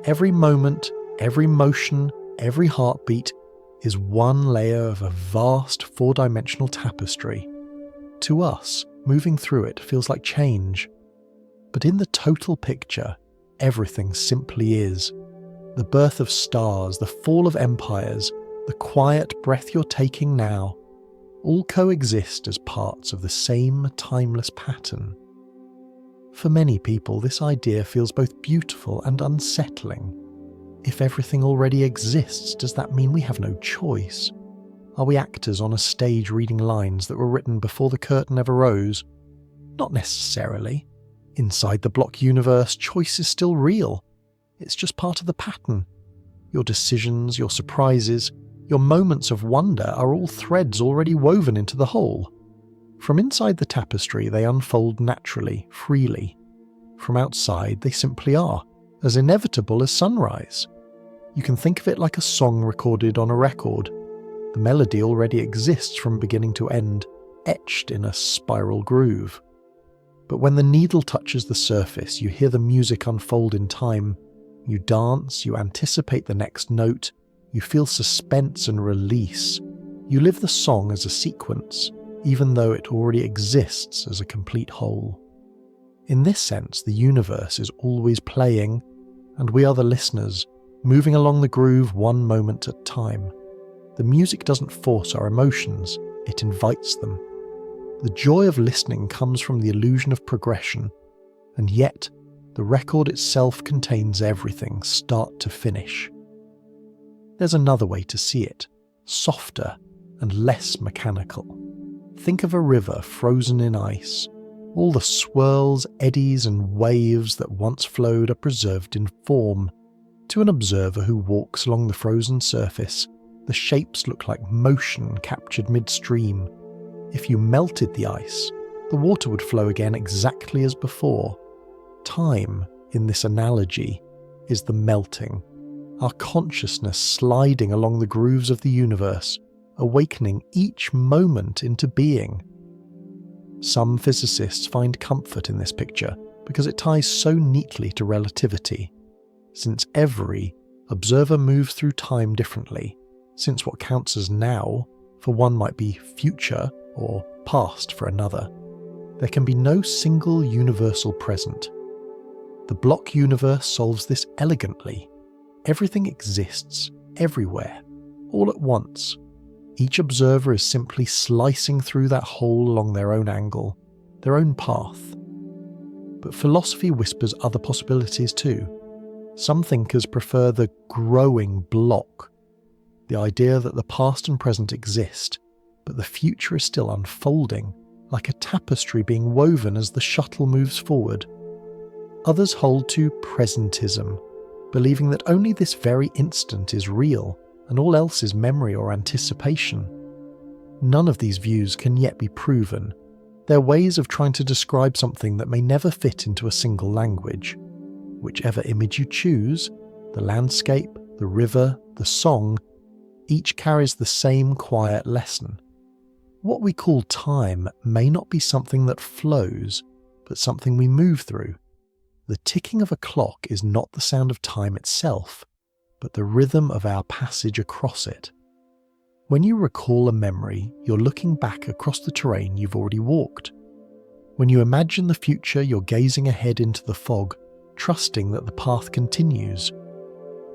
Every moment, every motion, every heartbeat is one layer of a vast four-dimensional tapestry. To us, moving through it feels like change. But in the total picture, everything simply is. The birth of stars, the fall of empires, the quiet breath you're taking now, all coexist as parts of the same timeless pattern. For many people, this idea feels both beautiful and unsettling. If everything already exists, does that mean we have no choice? Are we actors on a stage reading lines that were written before the curtain ever rose? Not necessarily. Inside the block universe, choice is still real. It's just part of the pattern. Your decisions, your surprises, your moments of wonder are all threads already woven into the whole. From inside the tapestry, they unfold naturally, freely. From outside, they simply are, as inevitable as sunrise. You can think of it like a song recorded on a record. The melody already exists from beginning to end, etched in a spiral groove. But when the needle touches the surface, you hear the music unfold in time. You dance, you anticipate the next note, you feel suspense and release. You live the song as a sequence, even though it already exists as a complete whole. In this sense, the universe is always playing, and we are the listeners, moving along the groove one moment at a time. The music doesn't force our emotions, it invites them. The joy of listening comes from the illusion of progression, and yet the record itself contains everything, start to finish. There's another way to see it, softer and less mechanical. Think of a river frozen in ice. All the swirls, eddies and waves that once flowed are preserved in form. To an observer who walks along the frozen surface, the shapes look like motion captured midstream. If you melted the ice, the water would flow again exactly as before. Time, in this analogy, is the melting, our consciousness sliding along the grooves of the universe, awakening each moment into being. Some physicists find comfort in this picture because it ties so neatly to relativity. Since every observer moves through time differently, since what counts as now for one might be future or past for another, there can be no single universal present. The block universe solves this elegantly. Everything exists, everywhere, all at once. Each observer is simply slicing through that hole along their own angle, their own path. But philosophy whispers other possibilities too. Some thinkers prefer the growing block, the idea that the past and present exist, but the future is still unfolding, like a tapestry being woven as the shuttle moves forward. Others hold to presentism, believing that only this very instant is real, and all else is memory or anticipation. None of these views can yet be proven. They're ways of trying to describe something that may never fit into a single language. Whichever image you choose, the landscape, the river, the song, each carries the same quiet lesson. What we call time may not be something that flows, but something we move through. The ticking of a clock is not the sound of time itself, but the rhythm of our passage across it. When you recall a memory, you're looking back across the terrain you've already walked. When you imagine the future, you're gazing ahead into the fog, trusting that the path continues.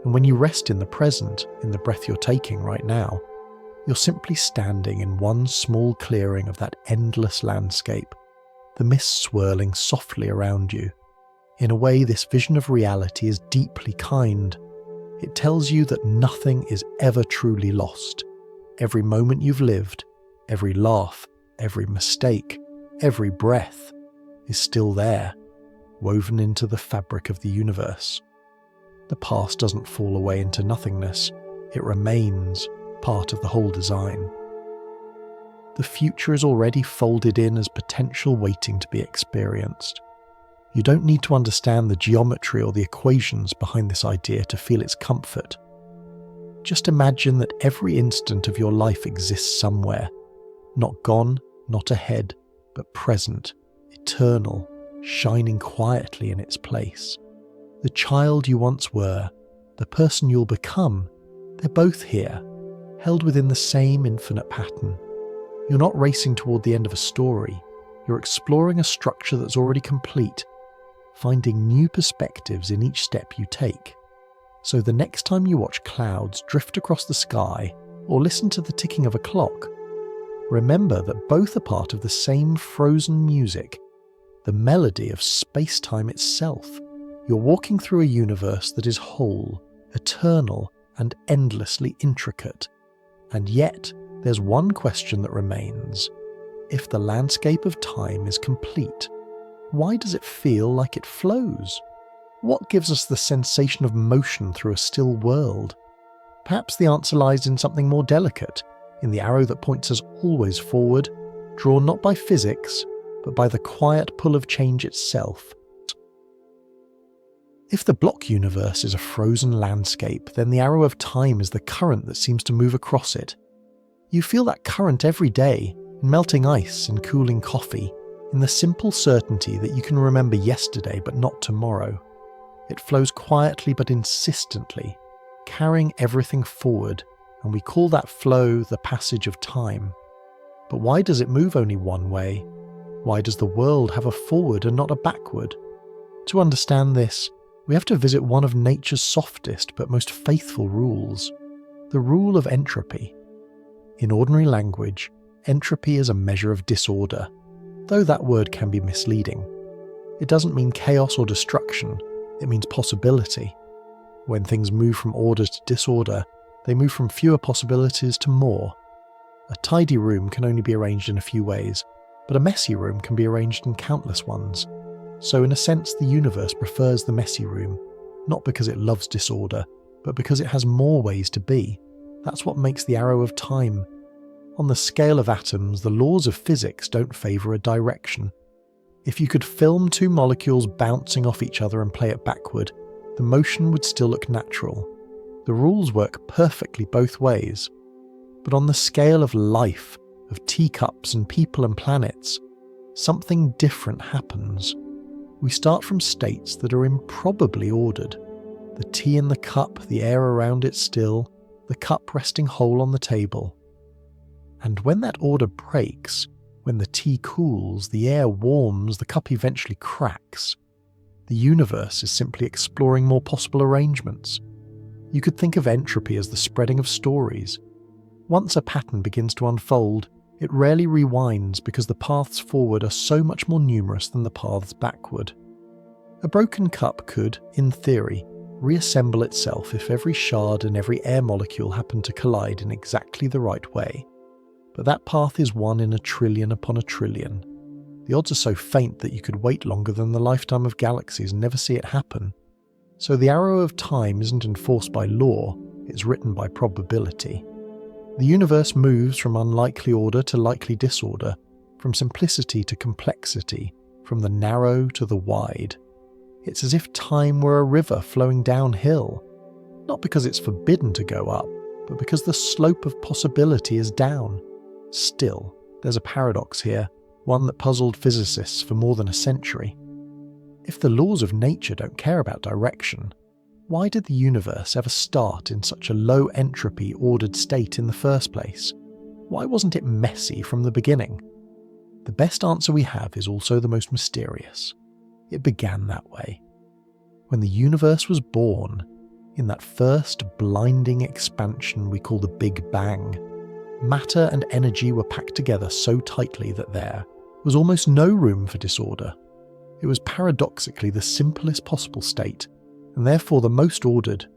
And when you rest in the present, in the breath you're taking right now, you're simply standing in one small clearing of that endless landscape, the mist swirling softly around you. In a way, this vision of reality is deeply kind. It tells you that nothing is ever truly lost. Every moment you've lived, every laugh, every mistake, every breath is still there, woven into the fabric of the universe. The past doesn't fall away into nothingness. It remains part of the whole design. The future is already folded in as potential waiting to be experienced. You don't need to understand the geometry or the equations behind this idea to feel its comfort. Just imagine that every instant of your life exists somewhere, not gone, not ahead, but present, eternal, shining quietly in its place. The child you once were, the person you'll become, they're both here, held within the same infinite pattern. You're not racing toward the end of a story, you're exploring a structure that's already complete, finding new perspectives in each step you take. So the next time you watch clouds drift across the sky or listen to the ticking of a clock, remember that both are part of the same frozen music, the melody of spacetime itself. You're walking through a universe that is whole, eternal, and endlessly intricate. And yet, there's one question that remains. If the landscape of time is complete, why does it feel like it flows? What gives us the sensation of motion through a still world? Perhaps the answer lies in something more delicate, in the arrow that points us always forward, drawn not by physics, but by the quiet pull of change itself. If the block universe is a frozen landscape, then the arrow of time is the current that seems to move across it. You feel that current every day, in melting ice and cooling coffee, in the simple certainty that you can remember yesterday but not tomorrow. It flows quietly but insistently, carrying everything forward, and we call that flow the passage of time. But why does it move only one way? Why does the world have a forward and not a backward? To understand this, we have to visit one of nature's softest but most faithful rules, the rule of entropy. In ordinary language, entropy is a measure of disorder, though that word can be misleading. It doesn't mean chaos or destruction, it means possibility. When things move from order to disorder, they move from fewer possibilities to more. A tidy room can only be arranged in a few ways, but a messy room can be arranged in countless ones. So in a sense, the universe prefers the messy room, not because it loves disorder, but because it has more ways to be. That's what makes the arrow of time. On the scale of atoms, the laws of physics don't favour a direction. If you could film two molecules bouncing off each other and play it backward, the motion would still look natural. The rules work perfectly both ways. But on the scale of life, of teacups and people and planets, something different happens. We start from states that are improbably ordered. The tea in the cup, the air around it still, the cup resting whole on the table. And when that order breaks, when the tea cools, the air warms, the cup eventually cracks. The universe is simply exploring more possible arrangements. You could think of entropy as the spreading of stories. Once a pattern begins to unfold, it rarely rewinds because the paths forward are so much more numerous than the paths backward. A broken cup could, in theory, reassemble itself if every shard and every air molecule happened to collide in exactly the right way. But that path is one in a trillion upon a trillion. The odds are so faint that you could wait longer than the lifetime of galaxies and never see it happen. So the arrow of time isn't enforced by law, it's written by probability. The universe moves from unlikely order to likely disorder, from simplicity to complexity, from the narrow to the wide. It's as if time were a river flowing downhill, not because it's forbidden to go up, but because the slope of possibility is down. Still, there's a paradox here, one that puzzled physicists for more than a century. If the laws of nature don't care about direction, why did the universe ever start in such a low entropy ordered state in the first place? Why wasn't it messy from the beginning? The best answer we have is also the most mysterious. It began that way. When the universe was born, in that first blinding expansion we call the Big Bang, matter and energy were packed together so tightly that there was almost no room for disorder. It was paradoxically the simplest possible state, and therefore the most ordered.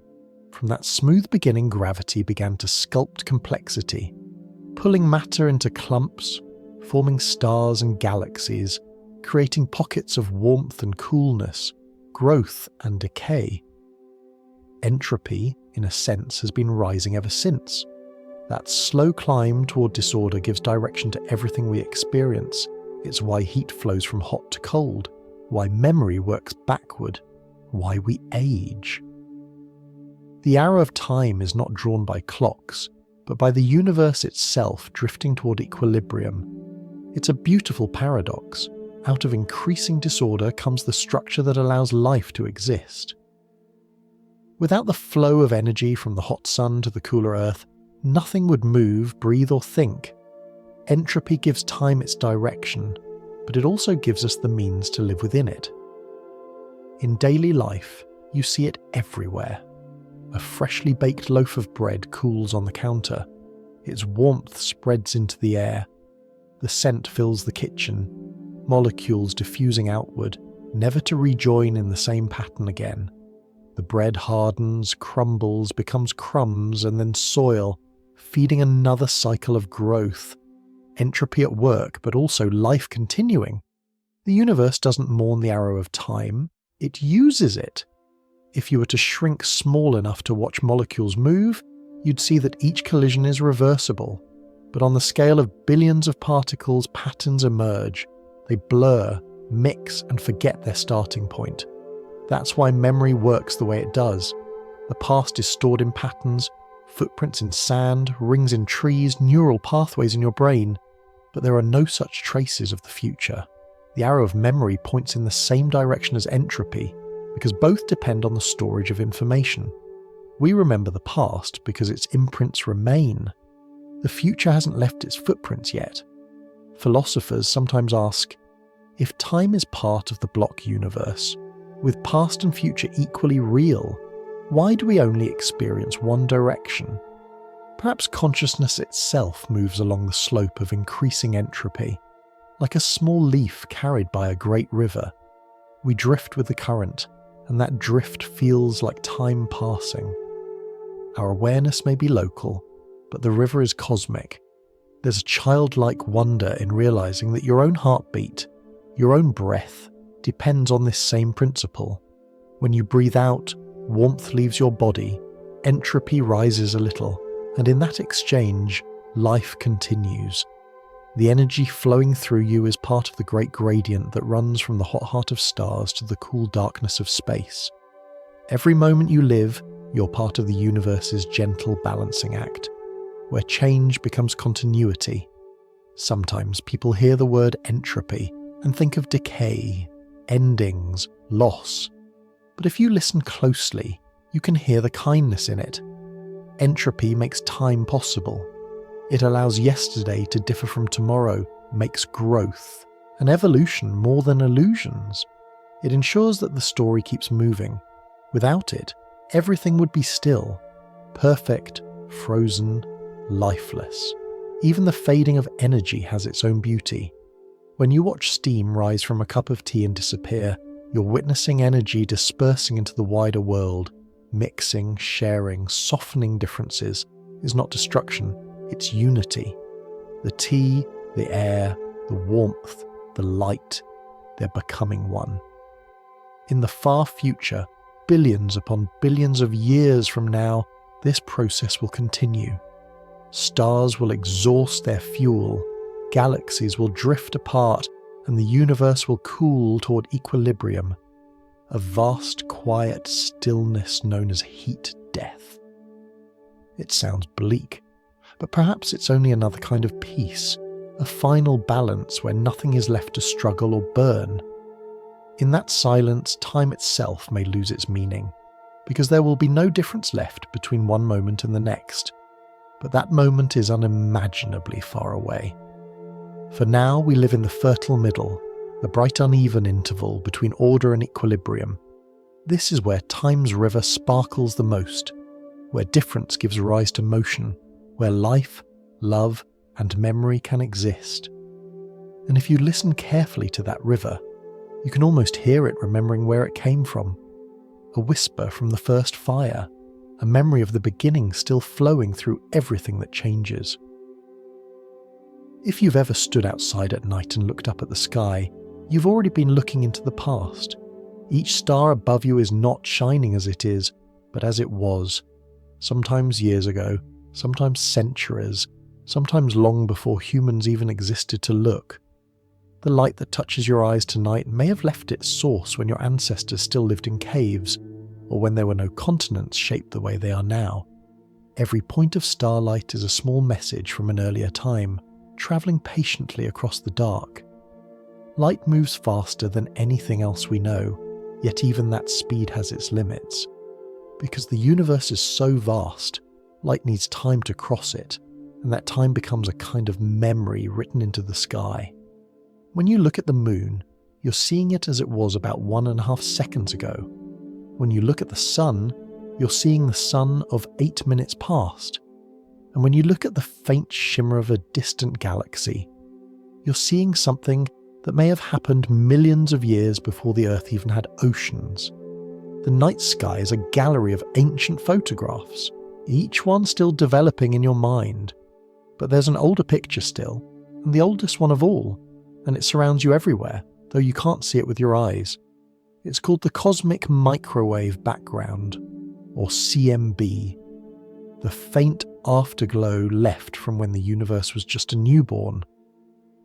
From that smooth beginning, gravity began to sculpt complexity, pulling matter into clumps, forming stars and galaxies, creating pockets of warmth and coolness, growth and decay. Entropy, in a sense, has been rising ever since. That slow climb toward disorder gives direction to everything we experience. It's why heat flows from hot to cold, why memory works backward, why we age. The arrow of time is not drawn by clocks, but by the universe itself drifting toward equilibrium. It's a beautiful paradox. Out of increasing disorder comes the structure that allows life to exist. Without the flow of energy from the hot sun to the cooler earth, nothing would move, breathe, or think. Entropy gives time its direction, but it also gives us the means to live within it. In daily life, you see it everywhere. A freshly baked loaf of bread cools on the counter. Its warmth spreads into the air. The scent fills the kitchen. molecules diffusing outward, never to rejoin in the same pattern again. The bread hardens, crumbles, becomes crumbs, and then soil, feeding another cycle of growth. Entropy at work, but also life continuing. The universe doesn't mourn the arrow of time, it uses it. If you were to shrink small enough to watch molecules move, you'd see that each collision is reversible. But on the scale of billions of particles, patterns emerge. They blur, mix, and forget their starting point. That's why memory works the way it does. The past is stored in patterns, footprints in sand, rings in trees, neural pathways in your brain. But there are no such traces of the future. The arrow of memory points in the same direction as entropy, because both depend on the storage of information. We remember the past because its imprints remain. The future hasn't left its footprints yet. Philosophers sometimes ask, if time is part of the block universe, with past and future equally real, why do we only experience one direction? Perhaps consciousness itself moves along the slope of increasing entropy, like a small leaf carried by a great river. We drift with the current, and that drift feels like time passing. Our awareness may be local, but the river is cosmic. There's a childlike wonder in realizing that your own heartbeat, your own breath, depends on this same principle. When you breathe out, warmth leaves your body, entropy rises a little, and in that exchange, life continues. The energy flowing through you is part of the great gradient that runs from the hot heart of stars to the cool darkness of space. Every moment you live, you're part of the universe's gentle balancing act, where change becomes continuity. Sometimes people hear the word entropy and think of decay, endings, loss. But if you listen closely, you can hear the kindness in it. Entropy makes time possible. It allows yesterday to differ from tomorrow, makes growth, and evolution more than illusions. It ensures that the story keeps moving. Without it, everything would be still, perfect, frozen, lifeless. Even the fading of energy has its own beauty. When you watch steam rise from a cup of tea and disappear, you're witnessing energy dispersing into the wider world. Mixing, sharing, softening differences is not destruction, it's unity. The tea, the air, the warmth, the light, they're becoming one. In the far future, billions upon billions of years from now, this process will continue. Stars will exhaust their fuel, galaxies will drift apart, and the universe will cool toward equilibrium. A vast, quiet stillness known as heat death. It sounds bleak, but perhaps it's only another kind of peace, a final balance where nothing is left to struggle or burn. In that silence, time itself may lose its meaning, because there will be no difference left between one moment and the next. But that moment is unimaginably far away. For now, we live in the fertile middle, the bright uneven interval between order and equilibrium. This is where time's river sparkles the most, where difference gives rise to motion, where life, love, and memory can exist. And if you listen carefully to that river, you can almost hear it remembering where it came from. A whisper from the first fire, a memory of the beginning still flowing through everything that changes. If you've ever stood outside at night and looked up at the sky, you've already been looking into the past. Each star above you is not shining as it is, but as it was, sometimes years ago, sometimes centuries, sometimes long before humans even existed to look. The light that touches your eyes tonight may have left its source when your ancestors still lived in caves, or when there were no continents shaped the way they are now. Every point of starlight is a small message from an earlier time, travelling patiently across the dark. Light moves faster than anything else we know, yet even that speed has its limits. Because the universe is so vast, light needs time to cross it, and that time becomes a kind of memory written into the sky. When you look at the moon, you're seeing it as it was about 1.5 seconds ago. When you look at the sun, you're seeing the sun of 8 minutes past. And when you look at the faint shimmer of a distant galaxy, you're seeing something that may have happened millions of years before the Earth even had oceans. The night sky is a gallery of ancient photographs, each one still developing in your mind. But there's an older picture still, and the oldest one of all, and it surrounds you everywhere, though you can't see it with your eyes. It's called the Cosmic Microwave Background, or CMB, the faint afterglow left from when the universe was just a newborn.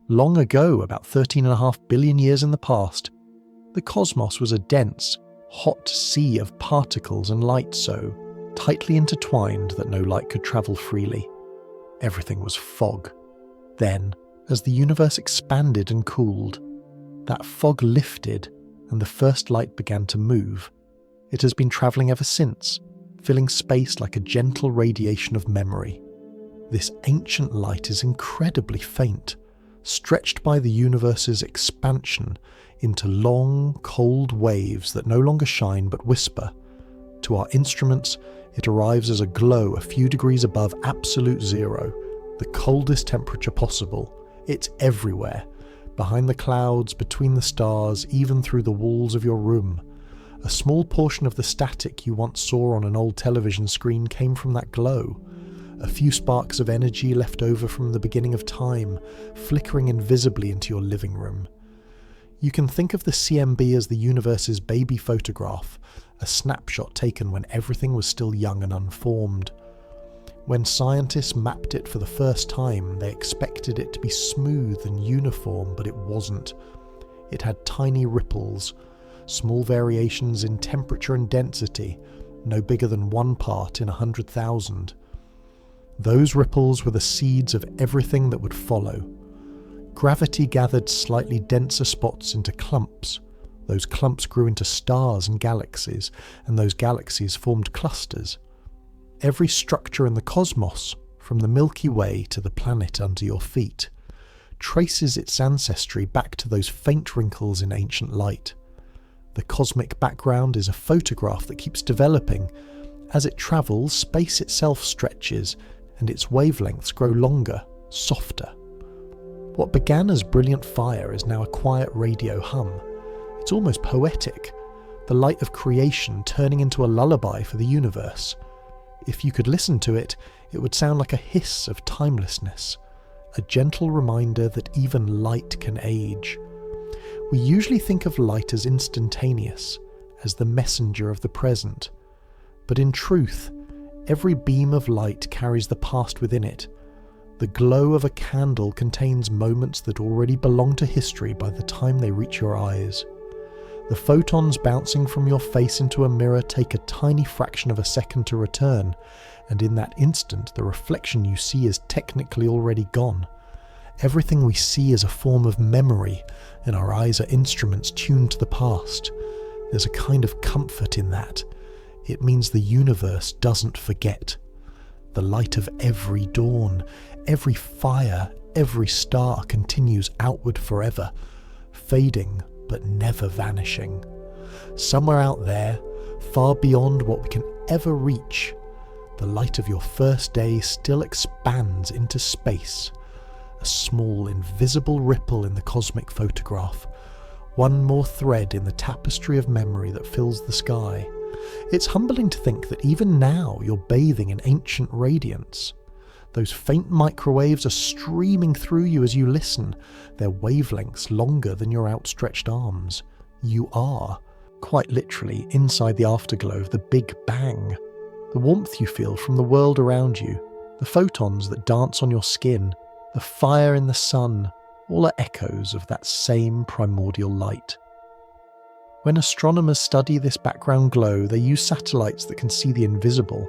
Long ago, about 13.5 billion years in the past, the cosmos was a dense, hot sea of particles and light so tightly intertwined that no light could travel freely. Everything was fog. Then, as the universe expanded and cooled, that fog lifted and the first light began to move. It has been travelling ever since, filling space like a gentle radiation of memory. This ancient light is incredibly faint, stretched by the universe's expansion into long, cold waves that no longer shine but whisper. To our instruments, it arrives as a glow a few degrees above absolute zero, the coldest temperature possible. It's everywhere, behind the clouds, between the stars, even through the walls of your room. A small portion of the static you once saw on an old television screen came from that glow. A few sparks of energy left over from the beginning of time, flickering invisibly into your living room. You can think of the CMB as the universe's baby photograph, a snapshot taken when everything was still young and unformed. When scientists mapped it for the first time, they expected it to be smooth and uniform, but it wasn't. It had tiny ripples, small variations in temperature and density, no bigger than 1 part in 100,000. Those ripples were the seeds of everything that would follow. Gravity gathered slightly denser spots into clumps. Those clumps grew into stars and galaxies, and those galaxies formed clusters. Every structure in the cosmos, from the Milky Way to the planet under your feet, traces its ancestry back to those faint wrinkles in ancient light. The cosmic background is a photograph that keeps developing. As it travels, space itself stretches, and its wavelengths grow longer, softer. What began as brilliant fire is now a quiet radio hum. It's almost poetic, the light of creation turning into a lullaby for the universe. If you could listen to it, it would sound like a hiss of timelessness, a gentle reminder that even light can age. We usually think of light as instantaneous, as the messenger of the present. But in truth, every beam of light carries the past within it. The glow of a candle contains moments that already belong to history by the time they reach your eyes. The photons bouncing from your face into a mirror take a tiny fraction of a second to return, and in that instant the reflection you see is technically already gone. Everything we see is a form of memory, and our eyes are instruments tuned to the past. There's a kind of comfort in that. It means the universe doesn't forget. The light of every dawn, every fire, every star continues outward forever, fading but never vanishing. Somewhere out there, far beyond what we can ever reach, the light of your first day still expands into space, a small invisible ripple in the cosmic photograph, one more thread in the tapestry of memory that fills the sky. It's humbling to think that even now you're bathing in ancient radiance. Those faint microwaves are streaming through you as you listen, their wavelengths longer than your outstretched arms. You are, quite literally, inside the afterglow of the Big Bang. The warmth you feel from the world around you, the photons that dance on your skin, the fire in the sun, all are echoes of that same primordial light. When astronomers study this background glow, they use satellites that can see the invisible.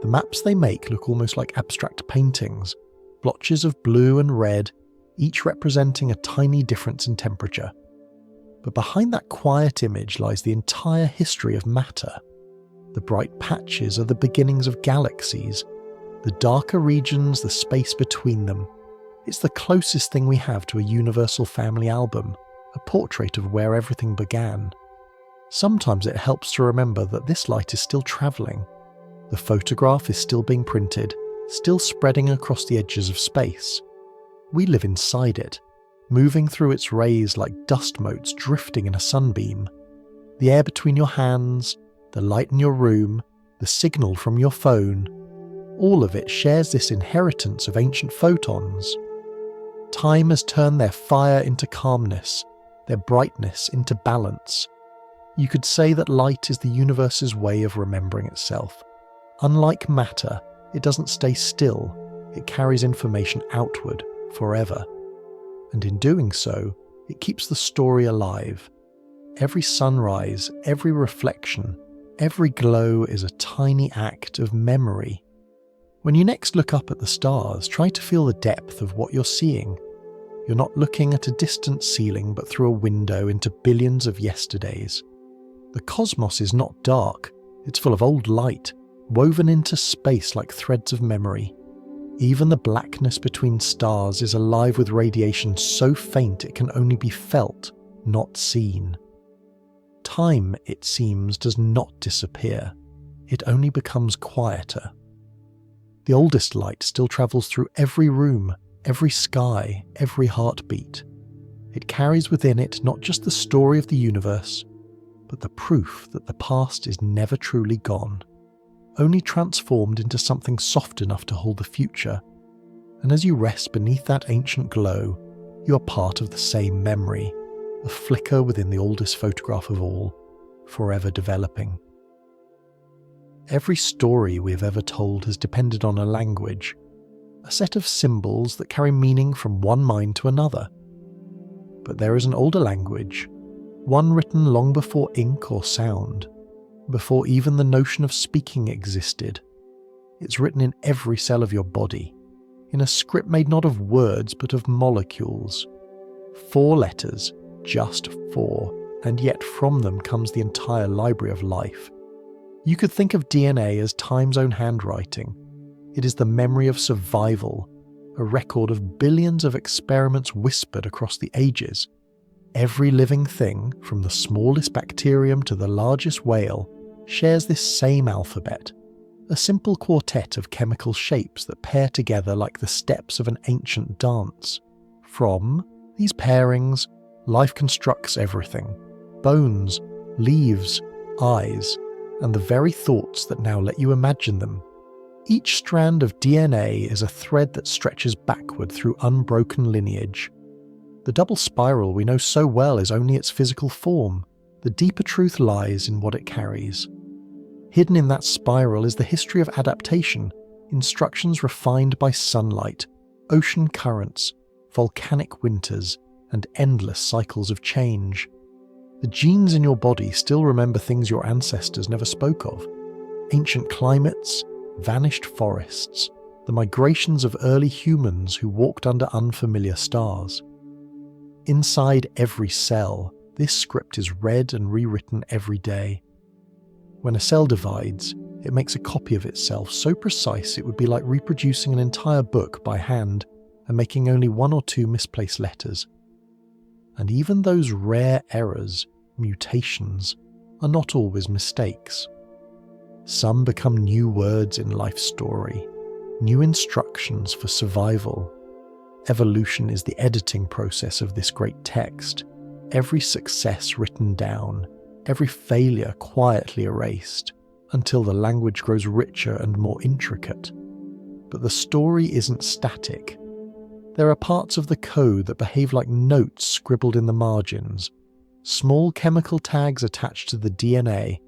The maps they make look almost like abstract paintings, blotches of blue and red, each representing a tiny difference in temperature. But behind that quiet image lies the entire history of matter. The bright patches are the beginnings of galaxies, the darker regions, the space between them. It's the closest thing we have to a universal family album, a portrait of where everything began. Sometimes it helps to remember that this light is still travelling. The photograph is still being printed, still spreading across the edges of space. We live inside it, moving through its rays like dust motes drifting in a sunbeam. The air between your hands, the light in your room, the signal from your phone, all of it shares this inheritance of ancient photons. Time has turned their fire into calmness, their brightness into balance. You could say that light is the universe's way of remembering itself. Unlike matter, it doesn't stay still, it carries information outward forever. And in doing so, it keeps the story alive. Every sunrise, every reflection, every glow is a tiny act of memory. When you next look up at the stars, try to feel the depth of what you're seeing. You're not looking at a distant ceiling, but through a window into billions of yesterdays. The cosmos is not dark, it's full of old light, woven into space like threads of memory. Even the blackness between stars is alive with radiation so faint it can only be felt, not seen. Time, it seems, does not disappear. It only becomes quieter. The oldest light still travels through every room, every sky, every heartbeat. It carries within it not just the story of the universe, but the proof that the past is never truly gone, only transformed into something soft enough to hold the future. And as you rest beneath that ancient glow, you are part of the same memory, a flicker within the oldest photograph of all, forever developing. Every story we have ever told has depended on a language, a set of symbols that carry meaning from one mind to another. But there is an older language, one written long before ink or sound, before even the notion of speaking existed. It's written in every cell of your body, in a script made not of words but of molecules. 4 letters, just 4, and yet from them comes the entire library of life. You could think of DNA as time's own handwriting. It is the memory of survival, a record of billions of experiments whispered across the ages. Every living thing, from the smallest bacterium to the largest whale, shares this same alphabet, a simple quartet of chemical shapes that pair together like the steps of an ancient dance. From these pairings, life constructs everything: bones, leaves, eyes, and the very thoughts that now let you imagine them. Each strand of DNA is a thread that stretches backward through unbroken lineage. The double spiral we know so well is only its physical form. The deeper truth lies in what it carries. Hidden in that spiral is the history of adaptation, instructions refined by sunlight, ocean currents, volcanic winters, and endless cycles of change. The genes in your body still remember things your ancestors never spoke of: ancient climates, vanished forests, the migrations of early humans who walked under unfamiliar stars. Inside every cell, this script is read and rewritten every day. When a cell divides, it makes a copy of itself so precise it would be like reproducing an entire book by hand and making only 1 or 2 misplaced letters. And even those rare errors, mutations, are not always mistakes. Some become new words in life's story, new instructions for survival. Evolution is the editing process of this great text, every success written down, every failure quietly erased, until the language grows richer and more intricate. But the story isn't static. There are parts of the code that behave like notes scribbled in the margins, small chemical tags attached to the DNA,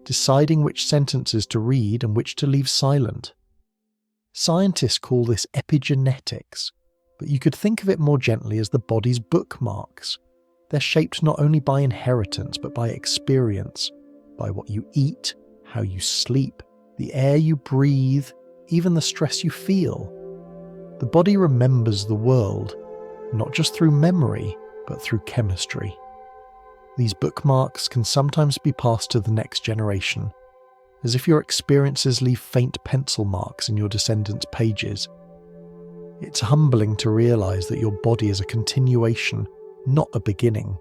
deciding which sentences to read and which to leave silent. Scientists call this epigenetics, but you could think of it more gently as the body's bookmarks. They're shaped not only by inheritance but by experience, by what you eat, how you sleep, the air you breathe, even the stress you feel. The body remembers the world, not just through memory, but through chemistry. These bookmarks can sometimes be passed to the next generation, as if your experiences leave faint pencil marks in your descendants' pages. It's humbling to realize that your body is a continuation, not a beginning.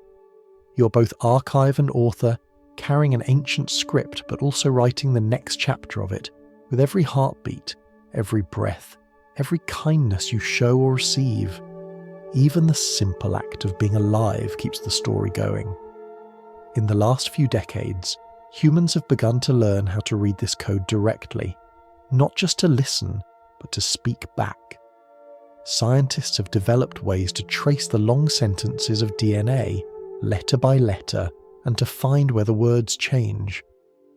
You're both archive and author, carrying an ancient script but also writing the next chapter of it, with every heartbeat, every breath, every kindness you show or receive. Even the simple act of being alive keeps the story going. In the last few decades, humans have begun to learn how to read this code directly, not just to listen, but to speak back. Scientists have developed ways to trace the long sentences of DNA, letter by letter, and to find where the words change.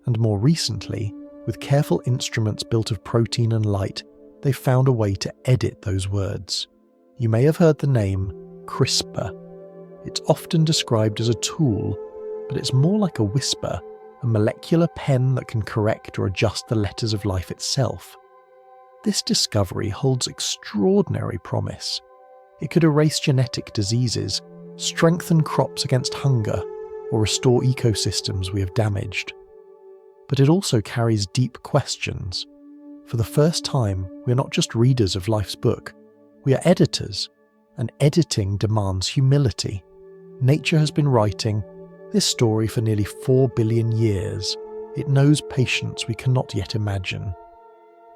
And more recently, with careful instruments built of protein and light, they've found a way to edit those words. You may have heard the name CRISPR. It's often described as a tool, but it's more like a whisper, a molecular pen that can correct or adjust the letters of life itself. This discovery holds extraordinary promise. It could erase genetic diseases, strengthen crops against hunger, or restore ecosystems we have damaged. But it also carries deep questions. For the first time, we are not just readers of life's book, we are editors, and editing demands humility. Nature has been writing this story for nearly 4 billion years. It knows patience we cannot yet imagine.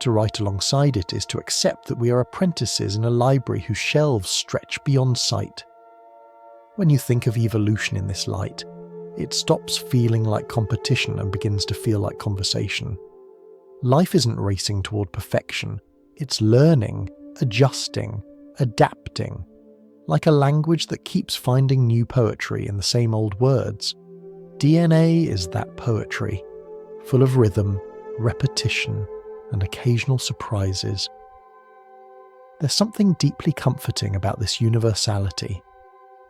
To write alongside it is to accept that we are apprentices in a library whose shelves stretch beyond sight. When you think of evolution in this light, it stops feeling like competition and begins to feel like conversation. Life isn't racing toward perfection, it's learning, adjusting, adapting, like a language that keeps finding new poetry in the same old words. DNA is that poetry, full of rhythm, repetition, and occasional surprises. There's something deeply comforting about this universality.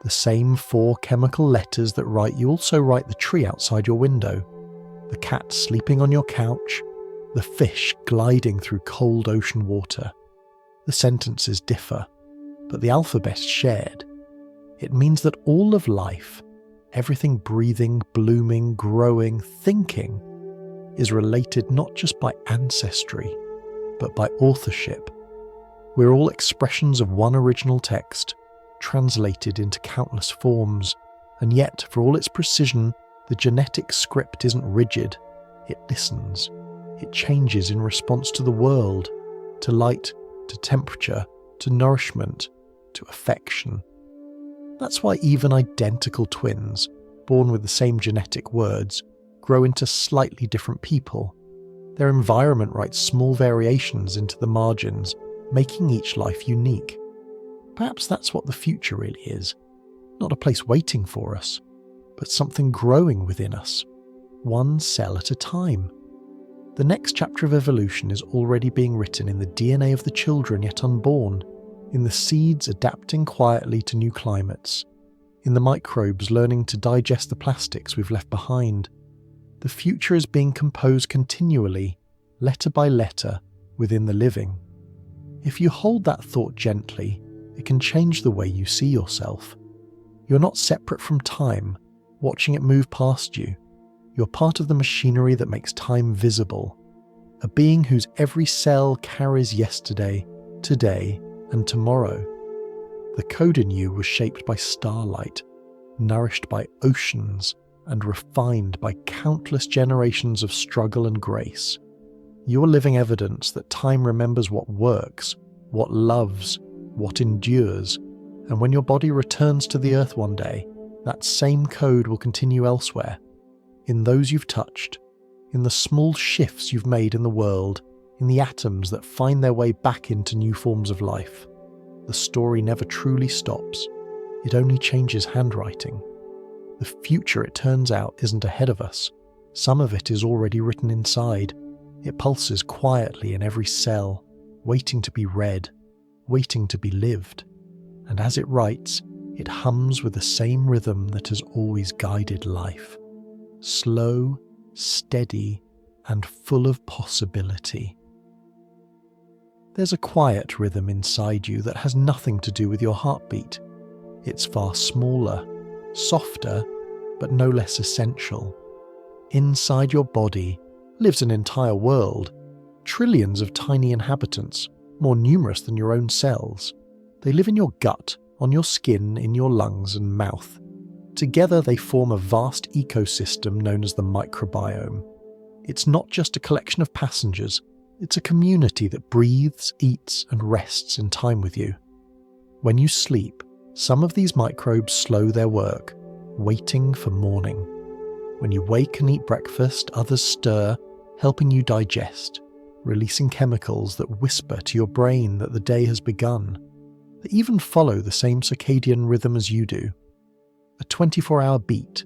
The same 4 chemical letters that write you also write the tree outside your window, the cat sleeping on your couch, the fish gliding through cold ocean water. The sentences differ, but the alphabet is shared. It means that all of life, everything breathing, blooming, growing, thinking, is related not just by ancestry, but by authorship. We're all expressions of one original text, translated into countless forms, and yet, for all its precision, the genetic script isn't rigid. It listens. It changes in response to the world, to light, to temperature, to nourishment, to affection. That's why even identical twins, born with the same genetic words, grow into slightly different people. Their environment writes small variations into the margins, making each life unique. Perhaps that's what the future really is. Not a place waiting for us, but something growing within us, one cell at a time. The next chapter of evolution is already being written in the DNA of the children yet unborn, in the seeds adapting quietly to new climates, in the microbes learning to digest the plastics we've left behind. The future is being composed continually, letter by letter, within the living. If you hold that thought gently, it can change the way you see yourself. You're not separate from time, watching it move past you. You're part of the machinery that makes time visible, a being whose every cell carries yesterday, today, and tomorrow. The code in you was shaped by starlight, nourished by oceans, and refined by countless generations of struggle and grace. You're living evidence that time remembers what works, what loves, what endures, and when your body returns to the earth one day, that same code will continue elsewhere, in those you've touched, in the small shifts you've made in the world, in the atoms that find their way back into new forms of life. The story never truly stops, it only changes handwriting. The future, it turns out, isn't ahead of us. Some of it is already written inside. It pulses quietly in every cell, waiting to be read, waiting to be lived. And as it writes, it hums with the same rhythm that has always guided life. Slow, steady, and full of possibility. There's a quiet rhythm inside you that has nothing to do with your heartbeat. It's far smaller, softer, but no less essential. Inside your body lives an entire world, trillions of tiny inhabitants, more numerous than your own cells. They live in your gut, on your skin, in your lungs and mouth. Together they form a vast ecosystem known as the microbiome. It's not just a collection of passengers, it's a community that breathes, eats, and rests in time with you. When you sleep, Some of these microbes slow their work, waiting for morning. When you wake and eat breakfast, others stir, helping you digest, releasing chemicals that whisper to your brain that the day has begun. They even follow the same circadian rhythm as you do. A 24-hour beat,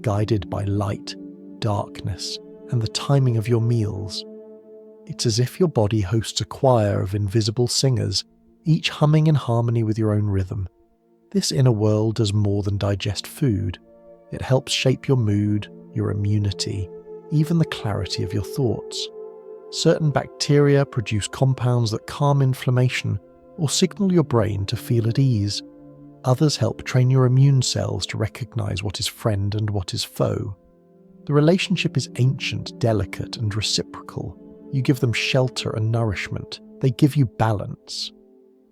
guided by light, darkness, and the timing of your meals. It's as if your body hosts a choir of invisible singers, each humming in harmony with your own rhythm. This inner world does more than digest food. It helps shape your mood, your immunity, even the clarity of your thoughts. Certain bacteria produce compounds that calm inflammation or signal your brain to feel at ease. Others help train your immune cells to recognize what is friend and what is foe. The relationship is ancient, delicate, and reciprocal. You give them shelter and nourishment. They give you balance.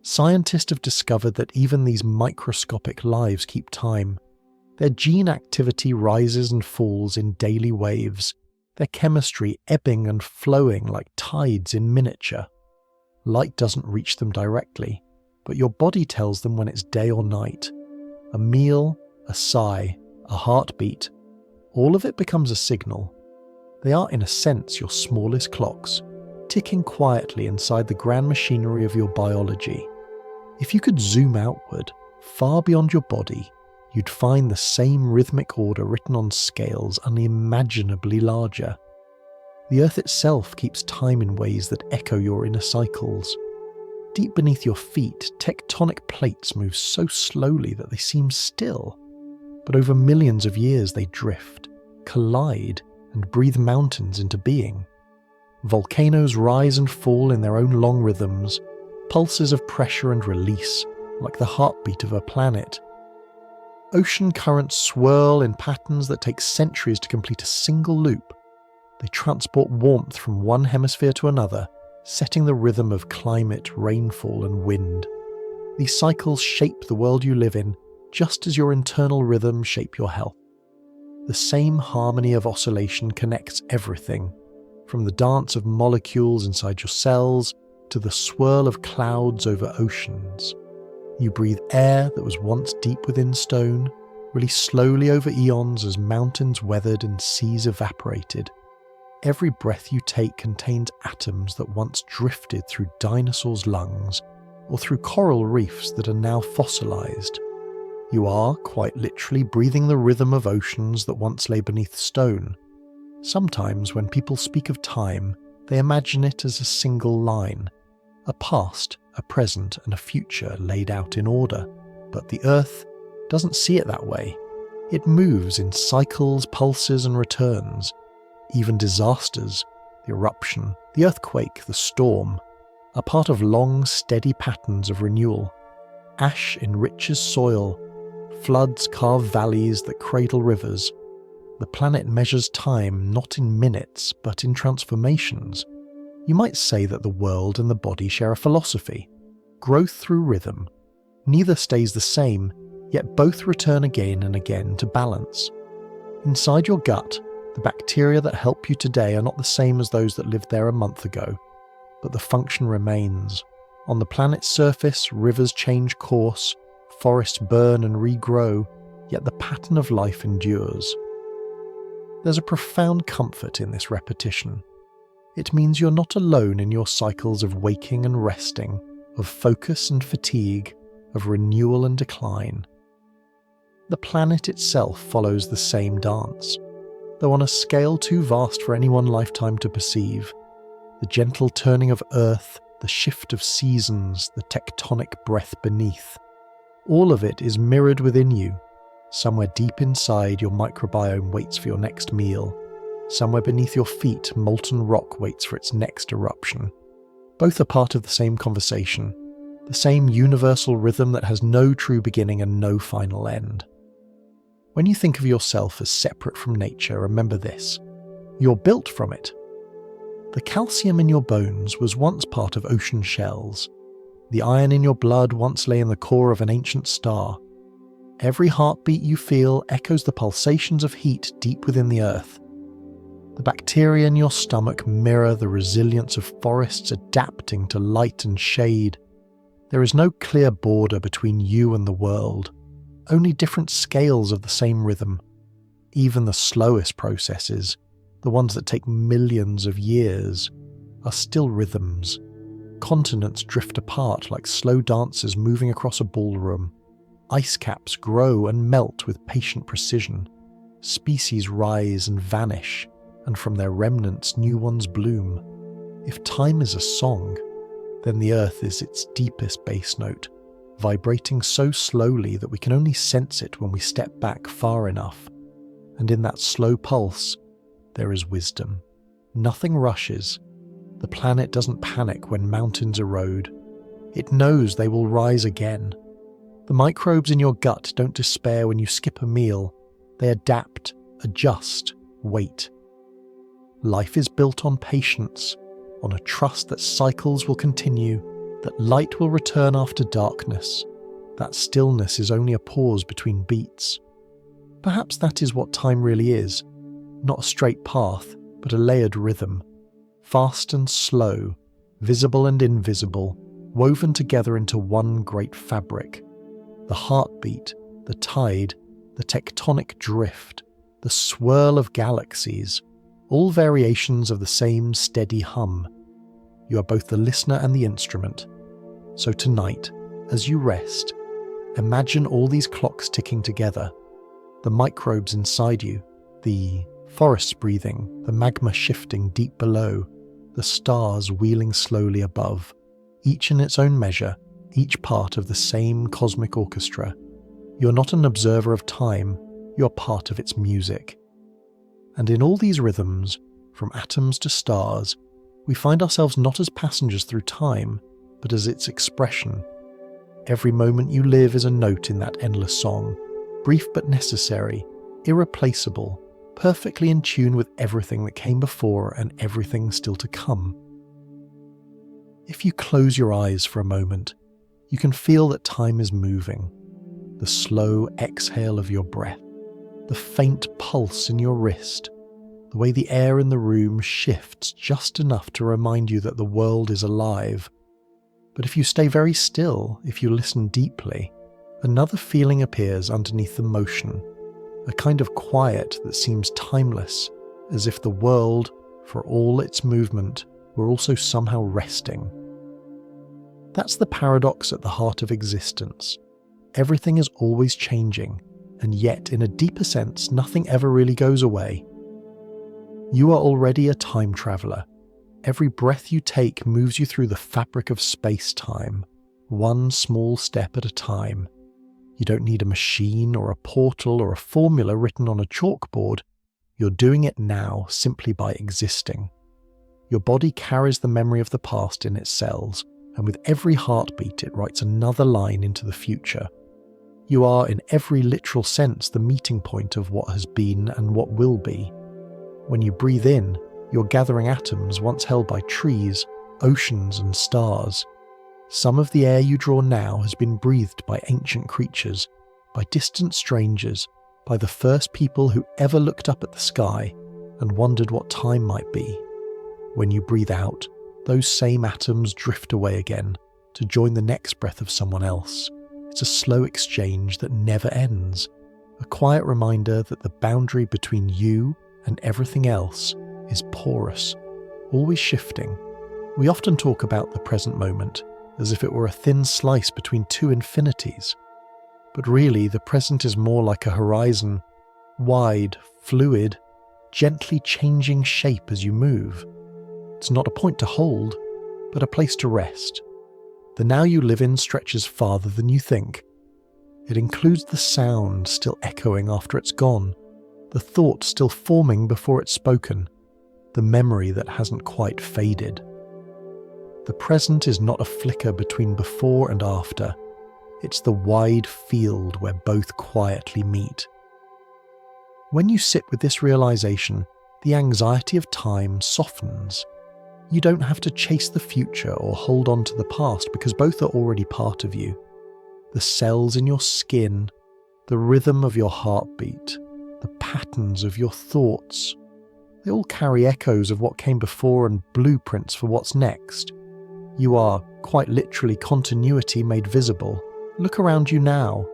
Scientists have discovered that even these microscopic lives keep time. Their gene activity rises and falls in daily waves, their chemistry ebbing and flowing like tides in miniature. Light doesn't reach them directly, but your body tells them when it's day or night. A meal, a sigh, a heartbeat, all of it becomes a signal. They are in a sense your smallest clocks, ticking quietly inside the grand machinery of your biology. If you could zoom outward, far beyond your body, you'd find the same rhythmic order written on scales unimaginably larger. The earth itself keeps time in ways that echo your inner cycles. Deep beneath your feet, tectonic plates move so slowly that they seem still. But over millions of years they drift, collide, and breathe mountains into being. Volcanoes rise and fall in their own long rhythms, pulses of pressure and release, like the heartbeat of a planet. Ocean currents swirl in patterns that take centuries to complete a single loop. They transport warmth from one hemisphere to another, setting the rhythm of climate, rainfall, and wind. These cycles shape the world you live in, just as your internal rhythms shape your health. The same harmony of oscillation connects everything, from the dance of molecules inside your cells to the swirl of clouds over oceans. You breathe air that was once deep within stone, release slowly over eons as mountains weathered and seas evaporated. Every breath you take contains atoms that once drifted through dinosaurs' lungs or through coral reefs that are now fossilized. You are, quite literally, breathing the rhythm of oceans that once lay beneath stone. Sometimes when people speak of time, they imagine it as a single line, a past, a present, and a future laid out in order. But the Earth doesn't see it that way. It moves in cycles, pulses, and returns. Even disasters, the eruption, the earthquake, the storm, are part of long, steady patterns of renewal. Ash enriches soil, floods carve valleys that cradle rivers. The planet measures time not in minutes, but in transformations. You might say that the world and the body share a philosophy: growth through rhythm. Neither stays the same, yet both return again and again to balance. Inside your gut, the bacteria that help you today are not the same as those that lived there a month ago, but the function remains. On the planet's surface, rivers change course, forests burn and regrow, yet the pattern of life endures. There's a profound comfort in this repetition. It means you're not alone in your cycles of waking and resting, of focus and fatigue, of renewal and decline. The planet itself follows the same dance, though on a scale too vast for any one lifetime to perceive. The gentle turning of Earth, the shift of seasons, the tectonic breath beneath. All of it is mirrored within you. Somewhere deep inside, your microbiome waits for your next meal. Somewhere beneath your feet, molten rock waits for its next eruption. Both are part of the same conversation, the same universal rhythm that has no true beginning and no final end. When you think of yourself as separate from nature, remember this: you're built from it. The calcium in your bones was once part of ocean shells. The iron in your blood once lay in the core of an ancient star. Every heartbeat you feel echoes the pulsations of heat deep within the earth. The bacteria in your stomach mirror the resilience of forests adapting to light and shade. There is no clear border between you and the world, only different scales of the same rhythm. Even the slowest processes, the ones that take millions of years, are still rhythms. Continents drift apart like slow dancers moving across a ballroom. Ice caps grow and melt with patient precision. Species rise and vanish, and from their remnants new ones bloom. If time is a song, then the earth is its deepest bass note, vibrating so slowly that we can only sense it when we step back far enough. And in that slow pulse, there is wisdom. Nothing rushes. The planet doesn't panic when mountains erode. It knows they will rise again. The microbes in your gut don't despair when you skip a meal. They adapt, adjust, wait. Life is built on patience, on a trust that cycles will continue, that light will return after darkness, that stillness is only a pause between beats. Perhaps that is what time really is, not a straight path, but a layered rhythm, fast and slow, visible and invisible, woven together into one great fabric. The heartbeat, the tide, the tectonic drift, the swirl of galaxies, all variations of the same steady hum. You are both the listener and the instrument. So tonight, as you rest, imagine all these clocks ticking together, the microbes inside you, the forests breathing, the magma shifting deep below, the stars wheeling slowly above, each in its own measure, each part of the same cosmic orchestra. You're not an observer of time, you're part of its music. And in all these rhythms, from atoms to stars, we find ourselves not as passengers through time, but as its expression. Every moment you live is a note in that endless song, brief but necessary, irreplaceable, perfectly in tune with everything that came before and everything still to come. If you close your eyes for a moment, you can feel that time is moving. The slow exhale of your breath, the faint pulse in your wrist, the way the air in the room shifts just enough to remind you that the world is alive. But if you stay very still, if you listen deeply, another feeling appears underneath the motion, a kind of quiet that seems timeless, as if the world, for all its movement, were also somehow resting. That's the paradox at the heart of existence. Everything is always changing, and yet, in a deeper sense, nothing ever really goes away. You are already a time traveller. Every breath you take moves you through the fabric of space-time, one small step at a time. You don't need a machine or a portal or a formula written on a chalkboard. You're doing it now simply by existing. Your body carries the memory of the past in its cells, and with every heartbeat it writes another line into the future. You are, in every literal sense, the meeting point of what has been and what will be. When you breathe in, you're gathering atoms once held by trees, oceans and stars. Some of the air you draw now has been breathed by ancient creatures, by distant strangers, by the first people who ever looked up at the sky and wondered what time might be. When you breathe out, those same atoms drift away again to join the next breath of someone else. It's a slow exchange that never ends, a quiet reminder that the boundary between you and everything else is porous, always shifting. We often talk about the present moment as if it were a thin slice between two infinities. But really, the present is more like a horizon, wide, fluid, gently changing shape as you move. It's not a point to hold, but a place to rest. The now you live in stretches farther than you think. It includes the sound still echoing after it's gone, the thought still forming before it's spoken, the memory that hasn't quite faded. The present is not a flicker between before and after. It's the wide field where both quietly meet. When you sit with this realization, the anxiety of time softens. You don't have to chase the future or hold on to the past because both are already part of you. The cells in your skin, the rhythm of your heartbeat, the patterns of your thoughts, they all carry echoes of what came before and blueprints for what's next. You are quite literally continuity made visible. Look around you now.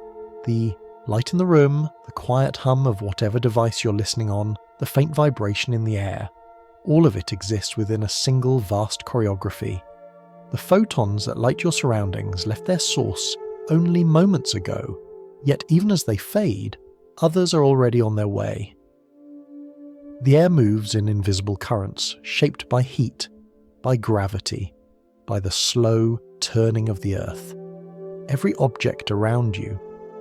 The light in the room, the quiet hum of whatever device you're listening on, the faint vibration in the air. All of it exists within a single vast choreography. The photons that light your surroundings left their source only moments ago, yet even as they fade, others are already on their way. The air moves in invisible currents, shaped by heat, by gravity, by the slow turning of the earth. Every object around you,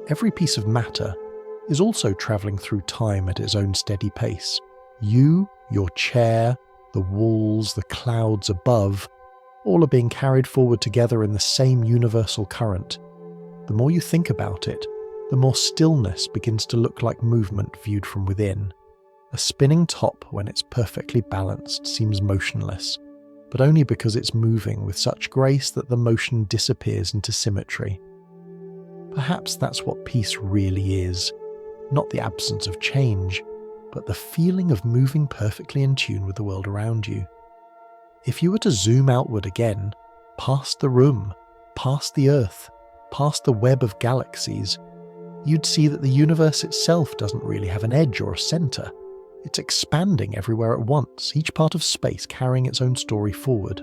every piece of matter, is also travelling through time at its own steady pace. You, your chair, the walls, the clouds above, all are being carried forward together in the same universal current. The more you think about it, the more stillness begins to look like movement viewed from within. A spinning top, when it's perfectly balanced, seems motionless, but only because it's moving with such grace that the motion disappears into symmetry. Perhaps that's what peace really is, not the absence of change, but the feeling of moving perfectly in tune with the world around you. If you were to zoom outward again, past the room, past the earth, past the web of galaxies, you'd see that the universe itself doesn't really have an edge or a centre. It's expanding everywhere at once, each part of space carrying its own story forward.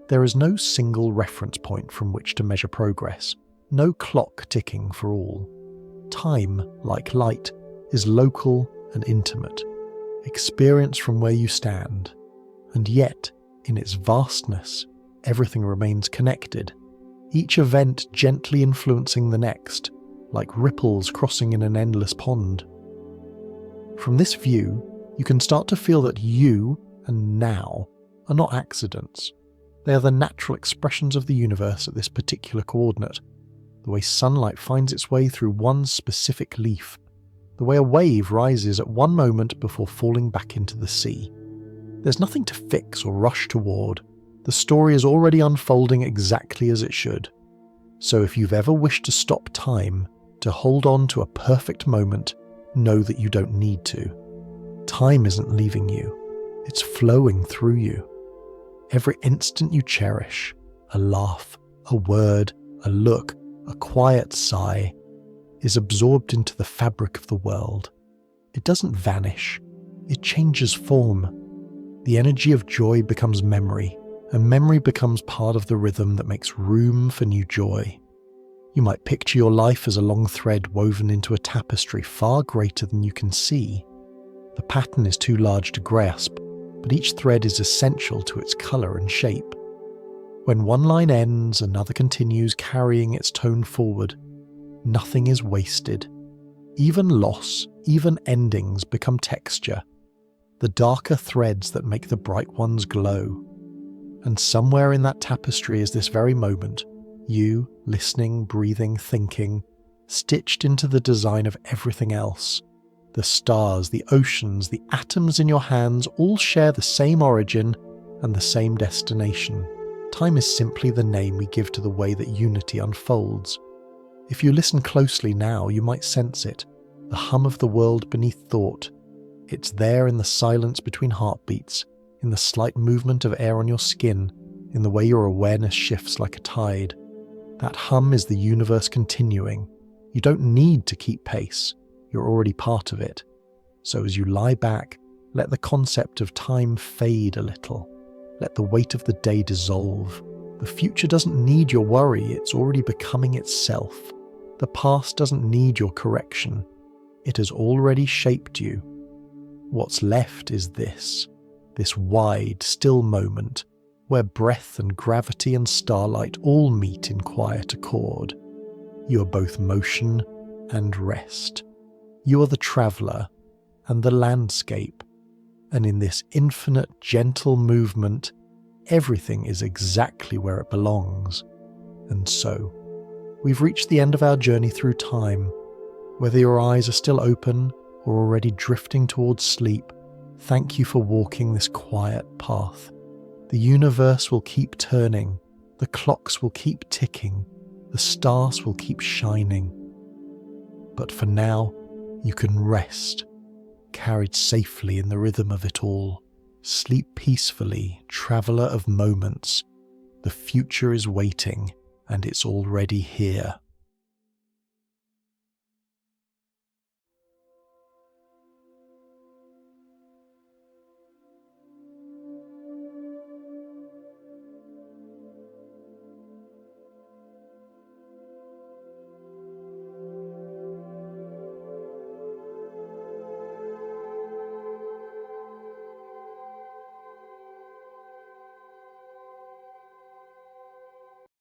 There is no single reference point from which to measure progress, no clock ticking for all. Time, like light, is local and intimate, experienced from where you stand, and yet, in its vastness, everything remains connected, each event gently influencing the next, like ripples crossing in an endless pond. From this view, you can start to feel that you and now are not accidents. They are the natural expressions of the universe at this particular coordinate, the way sunlight finds its way through one specific leaf, the way a wave rises at one moment before falling back into the sea. There's nothing to fix or rush toward. The story is already unfolding exactly as it should. So if you've ever wished to stop time, to hold on to a perfect moment, know that you don't need to. Time isn't leaving you. It's flowing through you. Every instant you cherish, a laugh, a word, a look, a quiet sigh, is absorbed into the fabric of the world. It doesn't vanish. It changes form. The energy of joy becomes memory, and memory becomes part of the rhythm that makes room for new joy. You might picture your life as a long thread woven into a tapestry far greater than you can see. The pattern is too large to grasp, but each thread is essential to its colour and shape. When one line ends, another continues carrying its tone forward. Nothing is wasted. Even loss, even endings become texture, the darker threads that make the bright ones glow. And somewhere in that tapestry is this very moment, you, listening, breathing, thinking, stitched into the design of everything else. The stars, the oceans, the atoms in your hands all share the same origin and the same destination. Time is simply the name we give to the way that unity unfolds. If you listen closely now, you might sense it, the hum of the world beneath thought. It's there in the silence between heartbeats, in the slight movement of air on your skin, in the way your awareness shifts like a tide. That hum is the universe continuing. You don't need to keep pace. You're already part of it. So as you lie back, let the concept of time fade a little. Let the weight of the day dissolve. The future doesn't need your worry. It's already becoming itself. The past doesn't need your correction. It has already shaped you. What's left is this wide, still moment, where breath and gravity and starlight all meet in quiet accord. You are both motion and rest. You are the traveller and the landscape, and in this infinite, gentle movement, everything is exactly where it belongs. And so, we've reached the end of our journey through time. Whether your eyes are still open or already drifting towards sleep, thank you for walking this quiet path. The universe will keep turning, the clocks will keep ticking, the stars will keep shining. But for now, you can rest, carried safely in the rhythm of it all. Sleep peacefully, traveller of moments. The future is waiting, and it's already here.